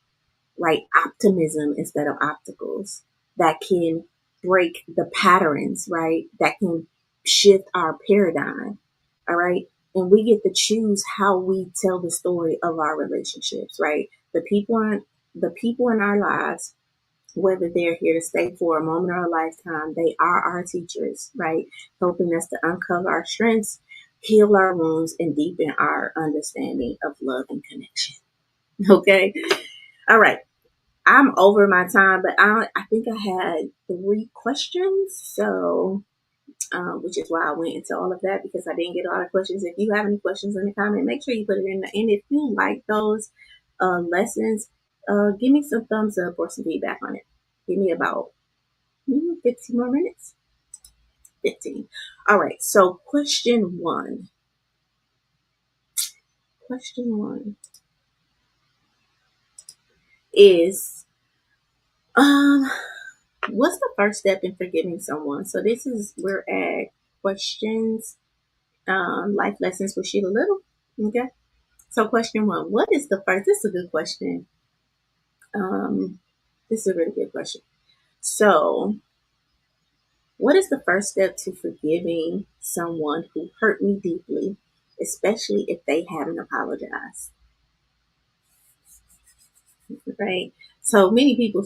right optimism instead of obstacles. That can break the patterns, right? That can shift our paradigm. All right. And we get to choose how we tell the story of our relationships, right? The people in our lives, whether they're here to stay for a moment or a lifetime, they are our teachers, right? Helping us to uncover our strengths, heal our wounds, and deepen our understanding of love and connection. Okay. All right. I'm over my time, but I think I had 3 questions. So, which is why I went into all of that, because I didn't get a lot of questions. If you have any questions in the comment, make sure you put it in. And if you like those lessons, give me some thumbs up or some feedback on it. Give me about 15 more minutes. 15. All right. So question one. Question one is, um, what's the first step in forgiving someone? So we're at questions, life lessons with Sheila Little. Okay. So question one, what is the first? This is a good question. This is a really good question. So, what is the first step to forgiving someone who hurt me deeply, especially if they haven't apologized? Right. So many people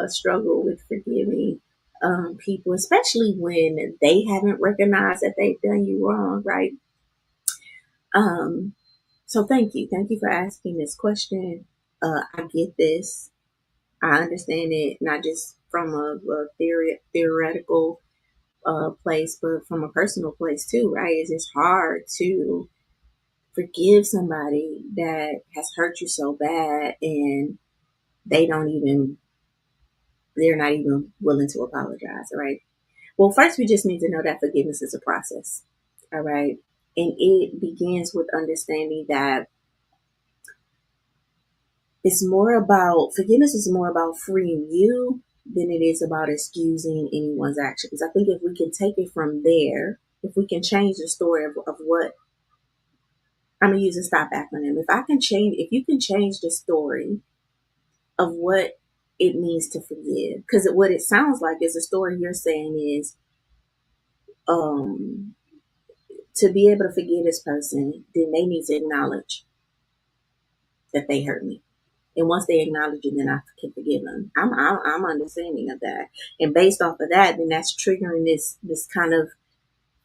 struggle with forgiving people, especially when they haven't recognized that they've done you wrong. Right. Um, so thank you for asking this question. I get this. I understand it not just from a theoretical place, but from a personal place too, right? It's just hard to forgive somebody that has hurt you so bad, and they don't even, they're not even willing to apologize, right? Well, first, we just need to know that forgiveness is a process, all right? And it begins with understanding that forgiveness is more about freeing you than it is about excusing anyone's actions. I think if we can take it from there, if we can change the story of what, I'm going to use a stop acronym. If you can change the story of what it means to forgive, because what it sounds like is the story you're saying is, um, to be able to forgive this person, then they need to acknowledge that they hurt me. And once they acknowledge it, then I can forgive them. I'm understanding of that. And based off of that, then that's triggering this kind of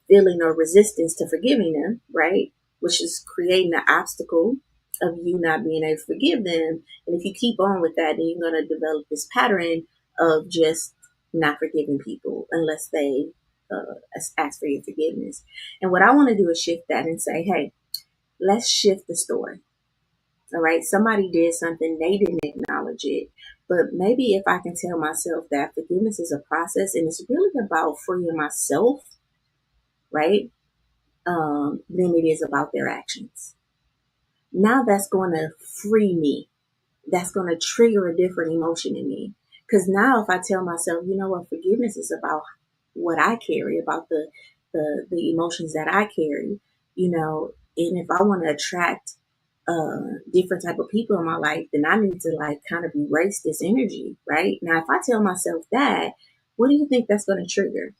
feeling or resistance to forgiving them, right? Which is creating the obstacle of you not being able to forgive them. And if you keep on with that, then you're going to develop this pattern of just not forgiving people unless they ask for your forgiveness. And what I want to do is shift that and say, hey, let's shift the story. All right. Somebody did something, they didn't acknowledge it. But maybe if I can tell myself that forgiveness is a process and it's really about freeing myself, right? Than it is about their actions. Now that's going to free me. That's going to trigger a different emotion in me. Because now if I tell myself, you know what, forgiveness is about what I carry, about the emotions that I carry, and if I want to attract different type of people in my life, then I need to like kind of erase this energy, right? Now, if I tell myself that, what do you think that's going to trigger?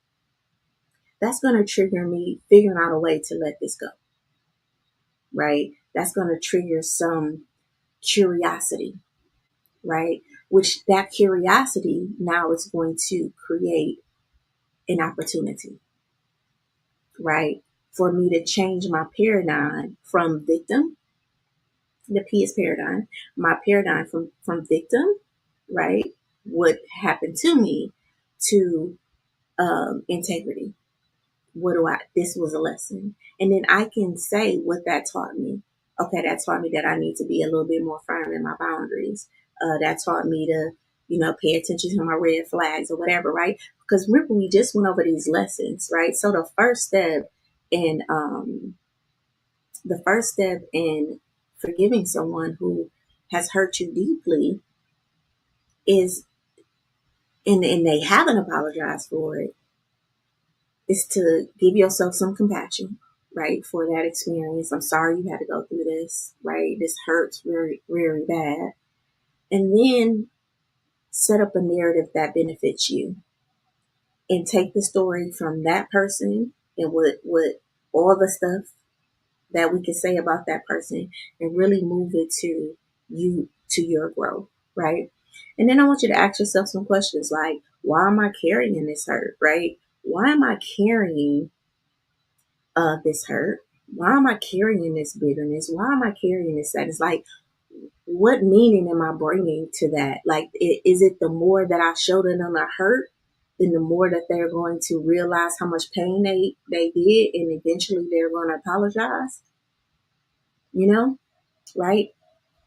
That's going to trigger me figuring out a way to let this go, right? That's going to trigger some curiosity, right? Which that curiosity now is going to create an opportunity, right? For me to change my paradigm from victim, the P is paradigm, my paradigm from victim, right? What happened to me to integrity. This was a lesson. And then I can say what that taught me. Okay, that taught me that I need to be a little bit more firm in my boundaries. That taught me to, pay attention to my red flags or whatever, right? Because remember, we just went over these lessons, right? So in the first step in forgiving someone who has hurt you deeply is, and they haven't apologized for it, is to give yourself some compassion, right, for that experience. I'm sorry you had to go through this, right? This hurts very, very bad. And then set up a narrative that benefits you and take the story from that person. and what all the stuff that we can say about that person, and really move it to your growth, right? And then I want you to ask yourself some questions like, why am I carrying this hurt, right? Why am I carrying this hurt? Why am I carrying this bitterness? Why am I carrying this sadness? Like, what meaning am I bringing to that? Like, is it the more that I show them a hurt, then the more that they're going to realize how much pain they did, and eventually they're going to apologize, you know, right?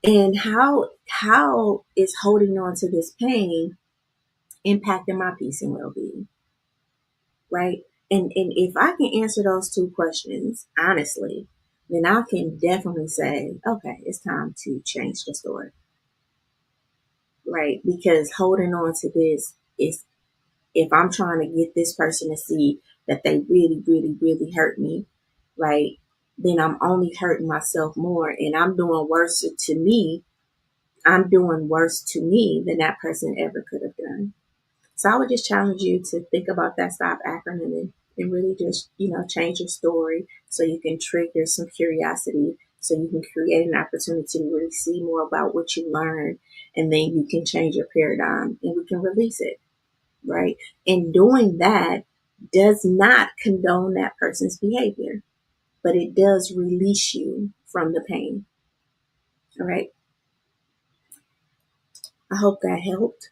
And how is holding on to this pain impacting my peace and well-being, right? And if I can answer those two questions honestly, then I can definitely say, okay, it's time to change the story, right? Because holding on to this is, if I'm trying to get this person to see that they really, really, really hurt me, right? Then I'm only hurting myself more, and I'm doing worse to me. I'm doing worse to me than that person ever could have done. So I would just challenge you to think about that stop acronym, and really just, change your story so you can trigger some curiosity, so you can create an opportunity to really see more about what you learned, and then you can change your paradigm and we can release it, right? And doing that does not condone that person's behavior, but it does release you from the pain. All right. I hope that helped.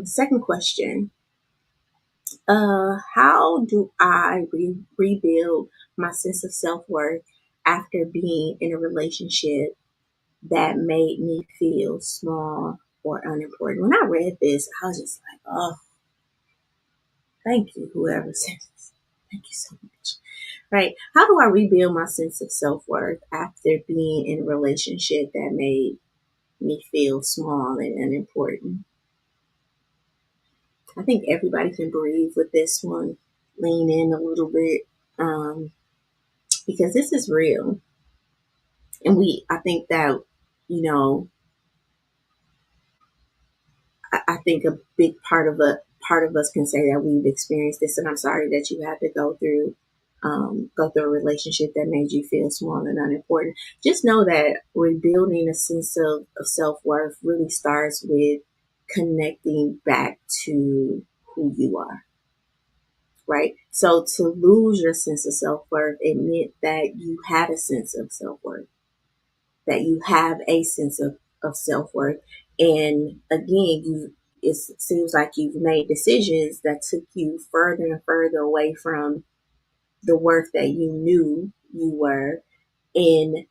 Second question. How do I rebuild my sense of self-worth after being in a relationship that made me feel small or unimportant? When I read this, I was just like, oh, thank you, whoever said this. Thank you so much. Right. How do I rebuild my sense of self-worth after being in a relationship that made me feel small and unimportant? I think everybody can breathe with this one. Lean in a little bit, because this is real. And I think that, you know, I think a big part of us can say that we've experienced this. And I'm sorry that you had to go through a relationship that made you feel small and unimportant. Just know that rebuilding a sense of self-worth really starts with connecting back to who you are, right? So to lose your sense of self-worth, it meant that you had a sense of self-worth, that you have a sense of self-worth. And again, it seems like you've made decisions that took you further and further away from the worth that you knew you were. And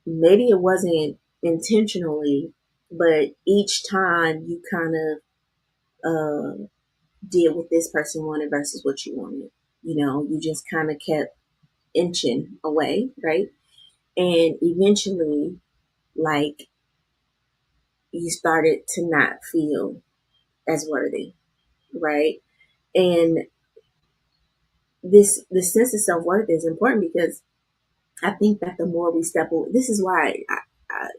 maybe it wasn't intentionally, but each time you kind of did what this person wanted versus what you wanted. You just kind of kept inching away, right? And eventually, like, you started to not feel as worthy, right? And this sense of self-worth is important because I think that the more we step away, this is why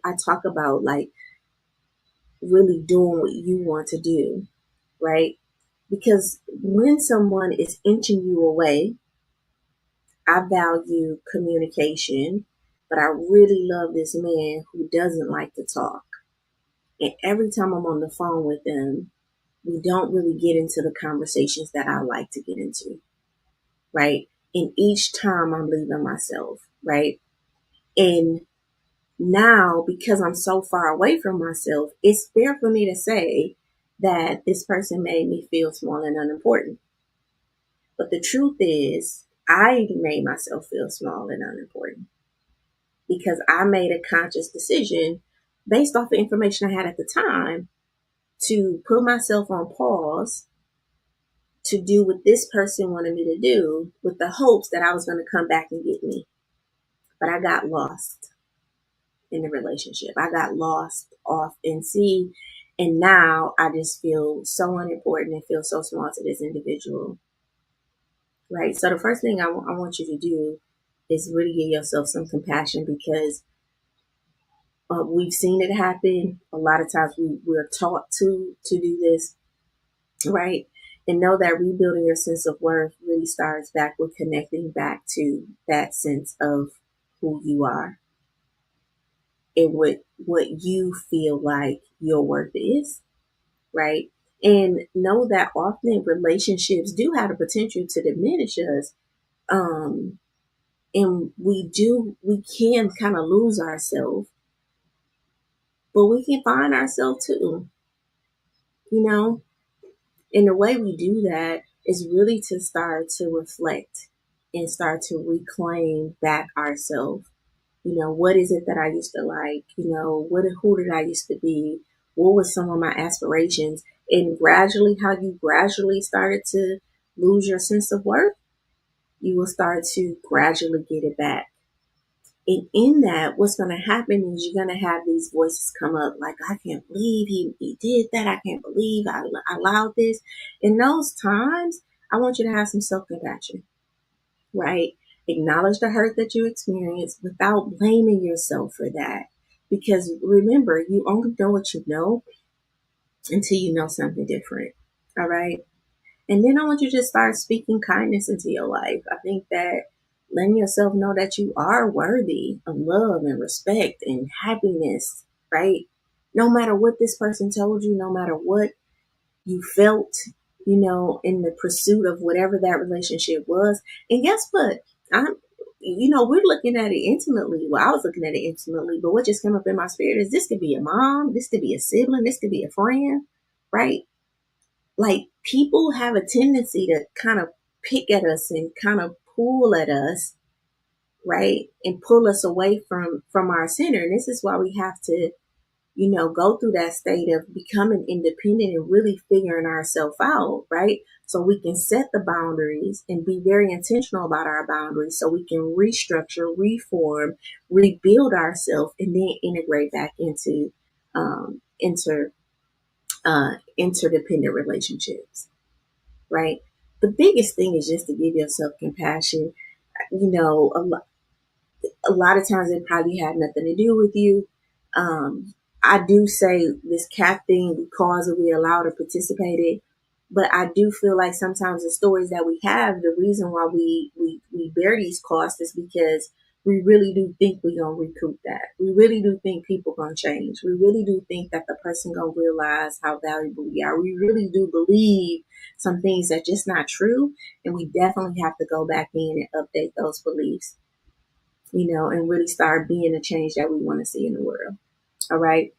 I talk about, like, really doing what you want to do, right? Because when someone is inching you away, I value communication, but I really love this man who doesn't like to talk. And every time I'm on the phone with them, we don't really get into the conversations that I like to get into, right? And each time I'm leaving myself, right? And now, because I'm so far away from myself, it's fair for me to say that this person made me feel small and unimportant. But the truth is, I made myself feel small and unimportant because I made a conscious decision based off the information I had at the time to put myself on pause to do what this person wanted me to do with the hopes that I was going to come back and get me. But I got lost in the relationship. I got lost off in sea. And now I just feel so unimportant and feel so small to this individual. Right. So the first thing I want you to do is really give yourself some compassion, because we've seen it happen. A lot of times we're taught to do this. Right. And know that rebuilding your sense of worth really starts back with connecting back to that sense of who you are and what you feel like your worth is, right? And know that often relationships do have the potential to diminish us. Um, and we can kind of lose ourselves, but we can find ourselves too, you know? And the way we do that is really to start to reflect and start to reclaim back ourselves. You know, what is it that I used to like? You know, who did I used to be? What was some of my aspirations? And gradually, how you gradually started to lose your sense of worth, you will start to gradually get it back. And in that, what's going to happen is you're going to have these voices come up like, I can't believe he did that. I can't believe I allowed this. In those times, I want you to have some self compassion, right? Acknowledge the hurt that you experienced without blaming yourself for that. Because remember, you only know what you know until you know something different. All right. And then I want you to start speaking kindness into your life. I think that letting yourself know that you are worthy of love and respect and happiness, right? No matter what this person told you, no matter what you felt, in the pursuit of whatever that relationship was. And guess what? We're looking at it intimately. Well, I was looking at it intimately, but what just came up in my spirit is this could be a mom, this could be a sibling, this could be a friend, right? Like people have a tendency to kind of pick at us and kind of pull at us, right? And pull us away from our center. And this is why we have to, go through that state of becoming independent and really figuring ourselves out, right? So we can set the boundaries and be very intentional about our boundaries so we can restructure, reform, rebuild ourselves, and then integrate back into um, inter interdependent relationships, right? The biggest thing is just to give yourself compassion. You know, a lot of times it probably had nothing to do with you. I do say this cat thing because we allow to participate in, but I do feel like sometimes the stories that we have, the reason why we bear these costs is because we really do think we're gonna recoup that. We really do think people gonna change. We really do think that the person gonna realize how valuable we are. We really do believe some things that just not true, and we definitely have to go back in and update those beliefs, and really start being the change that we want to see in the world. All right.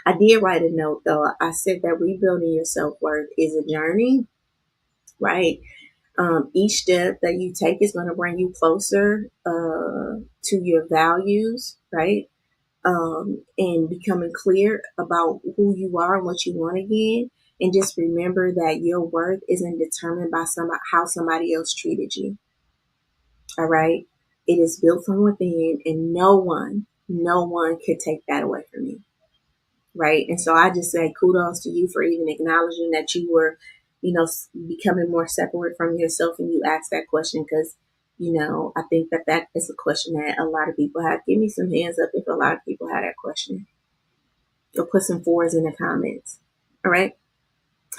I did write a note though. I said that rebuilding your self worth is a journey, right? Each step that you take is going to bring you closer to your values, right? And becoming clear about who you are and what you want again. And just remember that your worth isn't determined by how somebody else treated you. All right. It is built from within, and no one could take that away from you. Right. And so I just say kudos to you for even acknowledging that you were, becoming more separate from yourself and you asked that question because, I think that is a question that a lot of people have. Give me some hands up if a lot of people have that question, or put some fours in the comments. All right.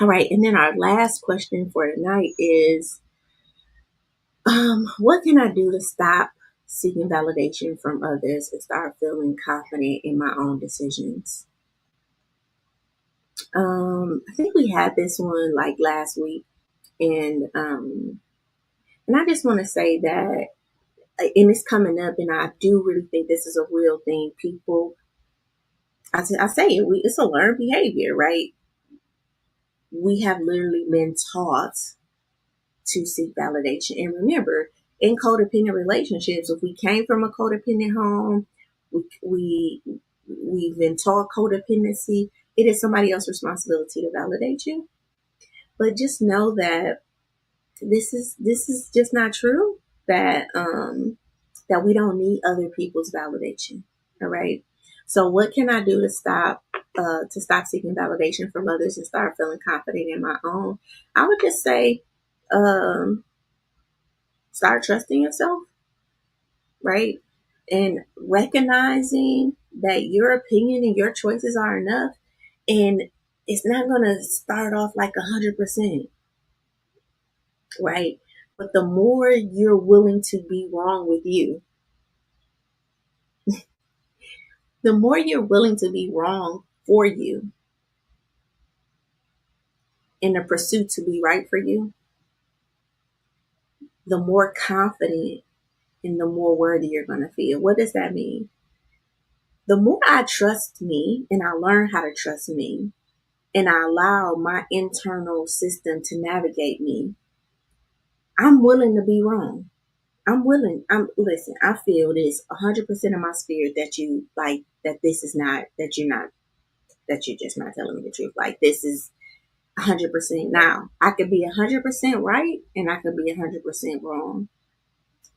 All right. And then our last question for tonight is, what can I do to stop seeking validation from others and start feeling confident in my own decisions? I think we had this one like last week, and I just want to say that, and it's coming up, and I do really think this is a real thing. People, I say it, it's a learned behavior, right? We have literally been taught to seek validation. And remember, in codependent relationships, if we came from a codependent home, we we've been taught codependency. It is somebody else's responsibility to validate you. But just know that this is just not true. That we don't need other people's validation. All right. So what can I do to stop seeking validation from others and start feeling confident in my own? I would just say, um, start trusting yourself, right? And recognizing that your opinion and your choices are enough. And it's not going to start off like 100%. right? But the more you're willing to be wrong with you, the more you're willing to be wrong for you in the pursuit to be right for you, the more confident and the more worthy you're going to feel. What does that mean? The more I trust me and I learn how to trust me and I allow my internal system to navigate me, I'm willing to be wrong. I'm willing. Listen, I feel this 100% of my spirit that you like, that this is not, that you're just not telling me the truth. Like, this is 100% now. I could be 100% right and I could be 100% wrong.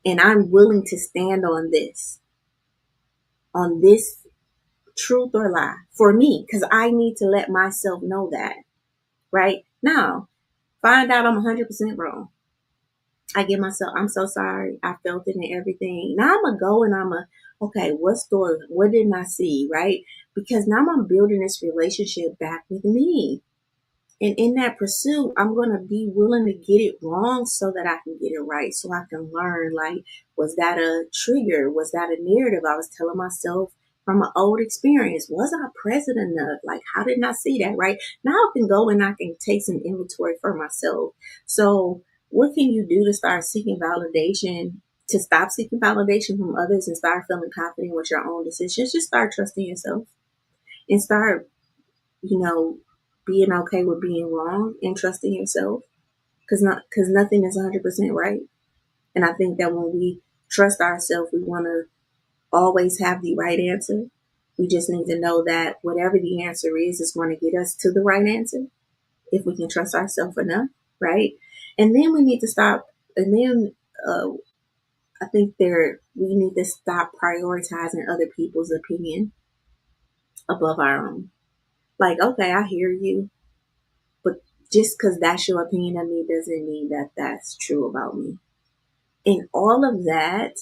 And I'm willing to stand on this truth or lie for me, because I need to let myself know that. Right now, find out I'm 100% wrong. I get myself, I'm so sorry. I felt it and everything. Now I'm going to go and okay, what story? What didn't I see? Right? Because now I'm building this relationship back with me. And in that pursuit, I'm going to be willing to get it wrong so that I can get it right. So I can learn, like, was that a trigger? Was that a narrative I was telling myself from an old experience? Was I present enough? Like, how didn't I see that? Right now I can go and I can take some inventory for myself. So what can you do to start seeking validation, to stop seeking validation from others and start feeling confident with your own decisions? Just start trusting yourself and start, you know, being okay with being wrong and trusting yourself, because nothing is 100% right. And I think that when we trust ourselves, we want to always have the right answer. We just need to know that whatever the answer is going to get us to the right answer if we can trust ourselves enough, right? And then we need to stop. And then I think we need to stop prioritizing other people's opinion above our own. Like, okay, I hear you, but just because that's your opinion of me doesn't mean that that's true about me. And all of that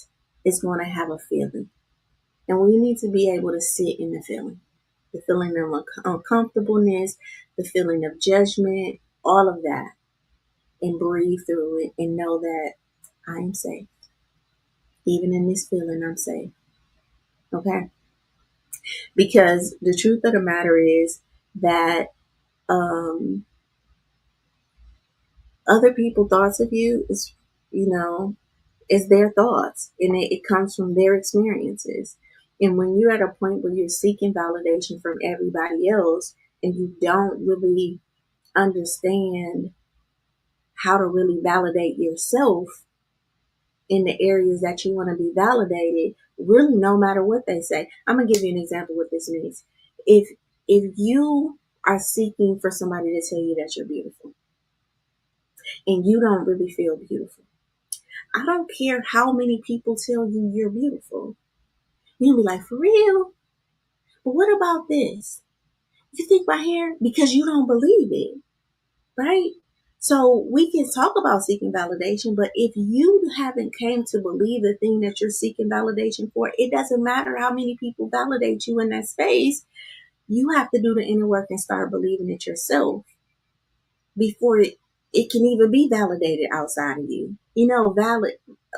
is going to have a feeling. And we need to be able to sit in the feeling of uncomfortableness, the feeling of judgment, all of that, and breathe through it and know that I am safe. Even in this feeling, I'm safe. Okay? Because the truth of the matter is that um, other people's thoughts of you you know, is their thoughts, and it comes from their experiences. And when you're at a point where you're seeking validation from everybody else and you don't really understand how to really validate yourself in the areas that you want to be validated, really, no matter what they say. I'm gonna give you an example what this means. If you are seeking for somebody to tell you that you're beautiful and you don't really feel beautiful, I don't care how many people tell you you're beautiful. You'll be like, for real? But what about this? You think my hair? Because you don't believe it, right? So we can talk about seeking validation, but if you haven't came to believe the thing that you're seeking validation for, it doesn't matter how many people validate you in that space. You have to do the inner work and start believing it yourself before it can even be validated outside of you. You know,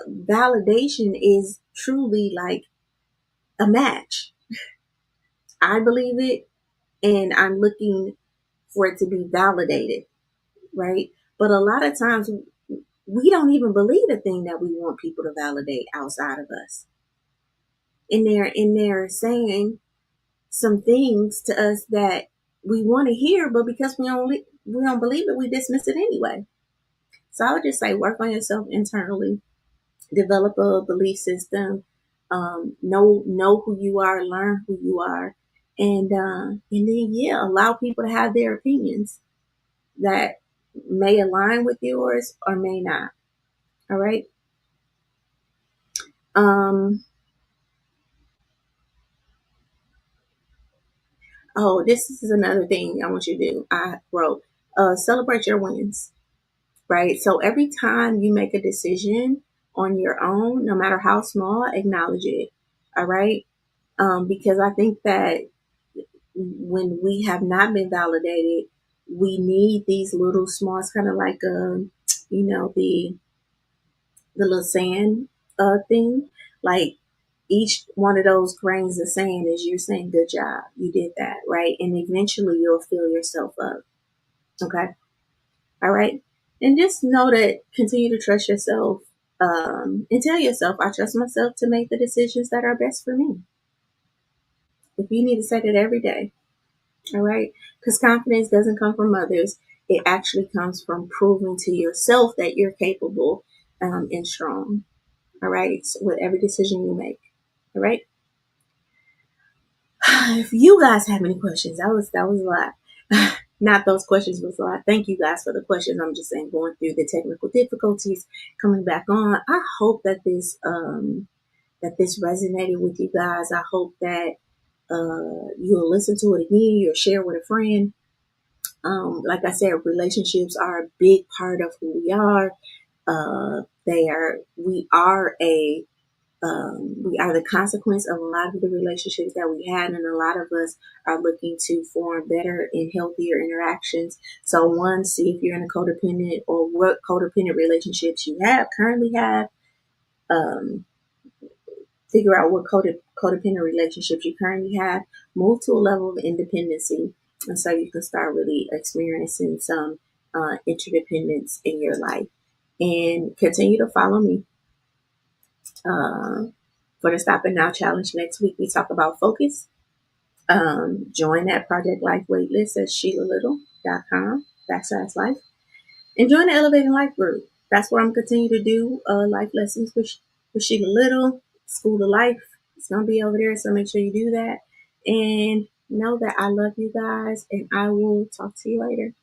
validation is truly like a match. I believe it, and I'm looking for it to be validated, right? But a lot of times we don't even believe the thing that we want people to validate outside of us. And they're saying some things to us that we want to hear, but because we don't believe it, we dismiss it anyway. So I would just say work on yourself internally, develop a belief system, know who you are, learn who you are, and then allow people to have their opinions that may align with yours or may not. All right. Um, oh, this is another thing I want you to do. I wrote, celebrate your wins, right? So every time you make a decision on your own, no matter how small, acknowledge it. All right. Because I think that when we have not been validated, we need these little small, it's kind of like the little sand thing. Like each one of those grains of sand is you saying, good job, you did that, right? And eventually you'll fill yourself up. Okay. All right. And just know that continue to trust yourself, and tell yourself, I trust myself to make the decisions that are best for me. If you need to say that every day, all right? Because confidence doesn't come from others. It actually comes from proving to yourself that you're capable, and strong. All right. So with every decision you make. All right. If you guys have any questions, that was a lot. Not those questions was a lot. Thank you guys for the questions. I'm just saying, going through the technical difficulties, coming back on. I hope that this resonated with you guys. I hope that you'll listen to it again. You'll share with a friend. Like I said, relationships are a big part of who we are. We are the consequence of a lot of the relationships that we had, and a lot of us are looking to form better and healthier interactions. So, one, see if you're in a codependent or what codependent relationships you currently have. Um, Figure out what codependent relationships you currently have. Move to a level of independency, and so you can start really experiencing some interdependence in your life. And continue to follow me. For the Stop It Now Challenge next week, we talk about focus. Join that Project Life waitlist at SheilaLittle.com/life. And join the Elevating Life group. That's where I'm continuing to do life lessons with Sheila Little, School of Life. It's going to be over there, so make sure you do that. And know that I love you guys, and I will talk to you later.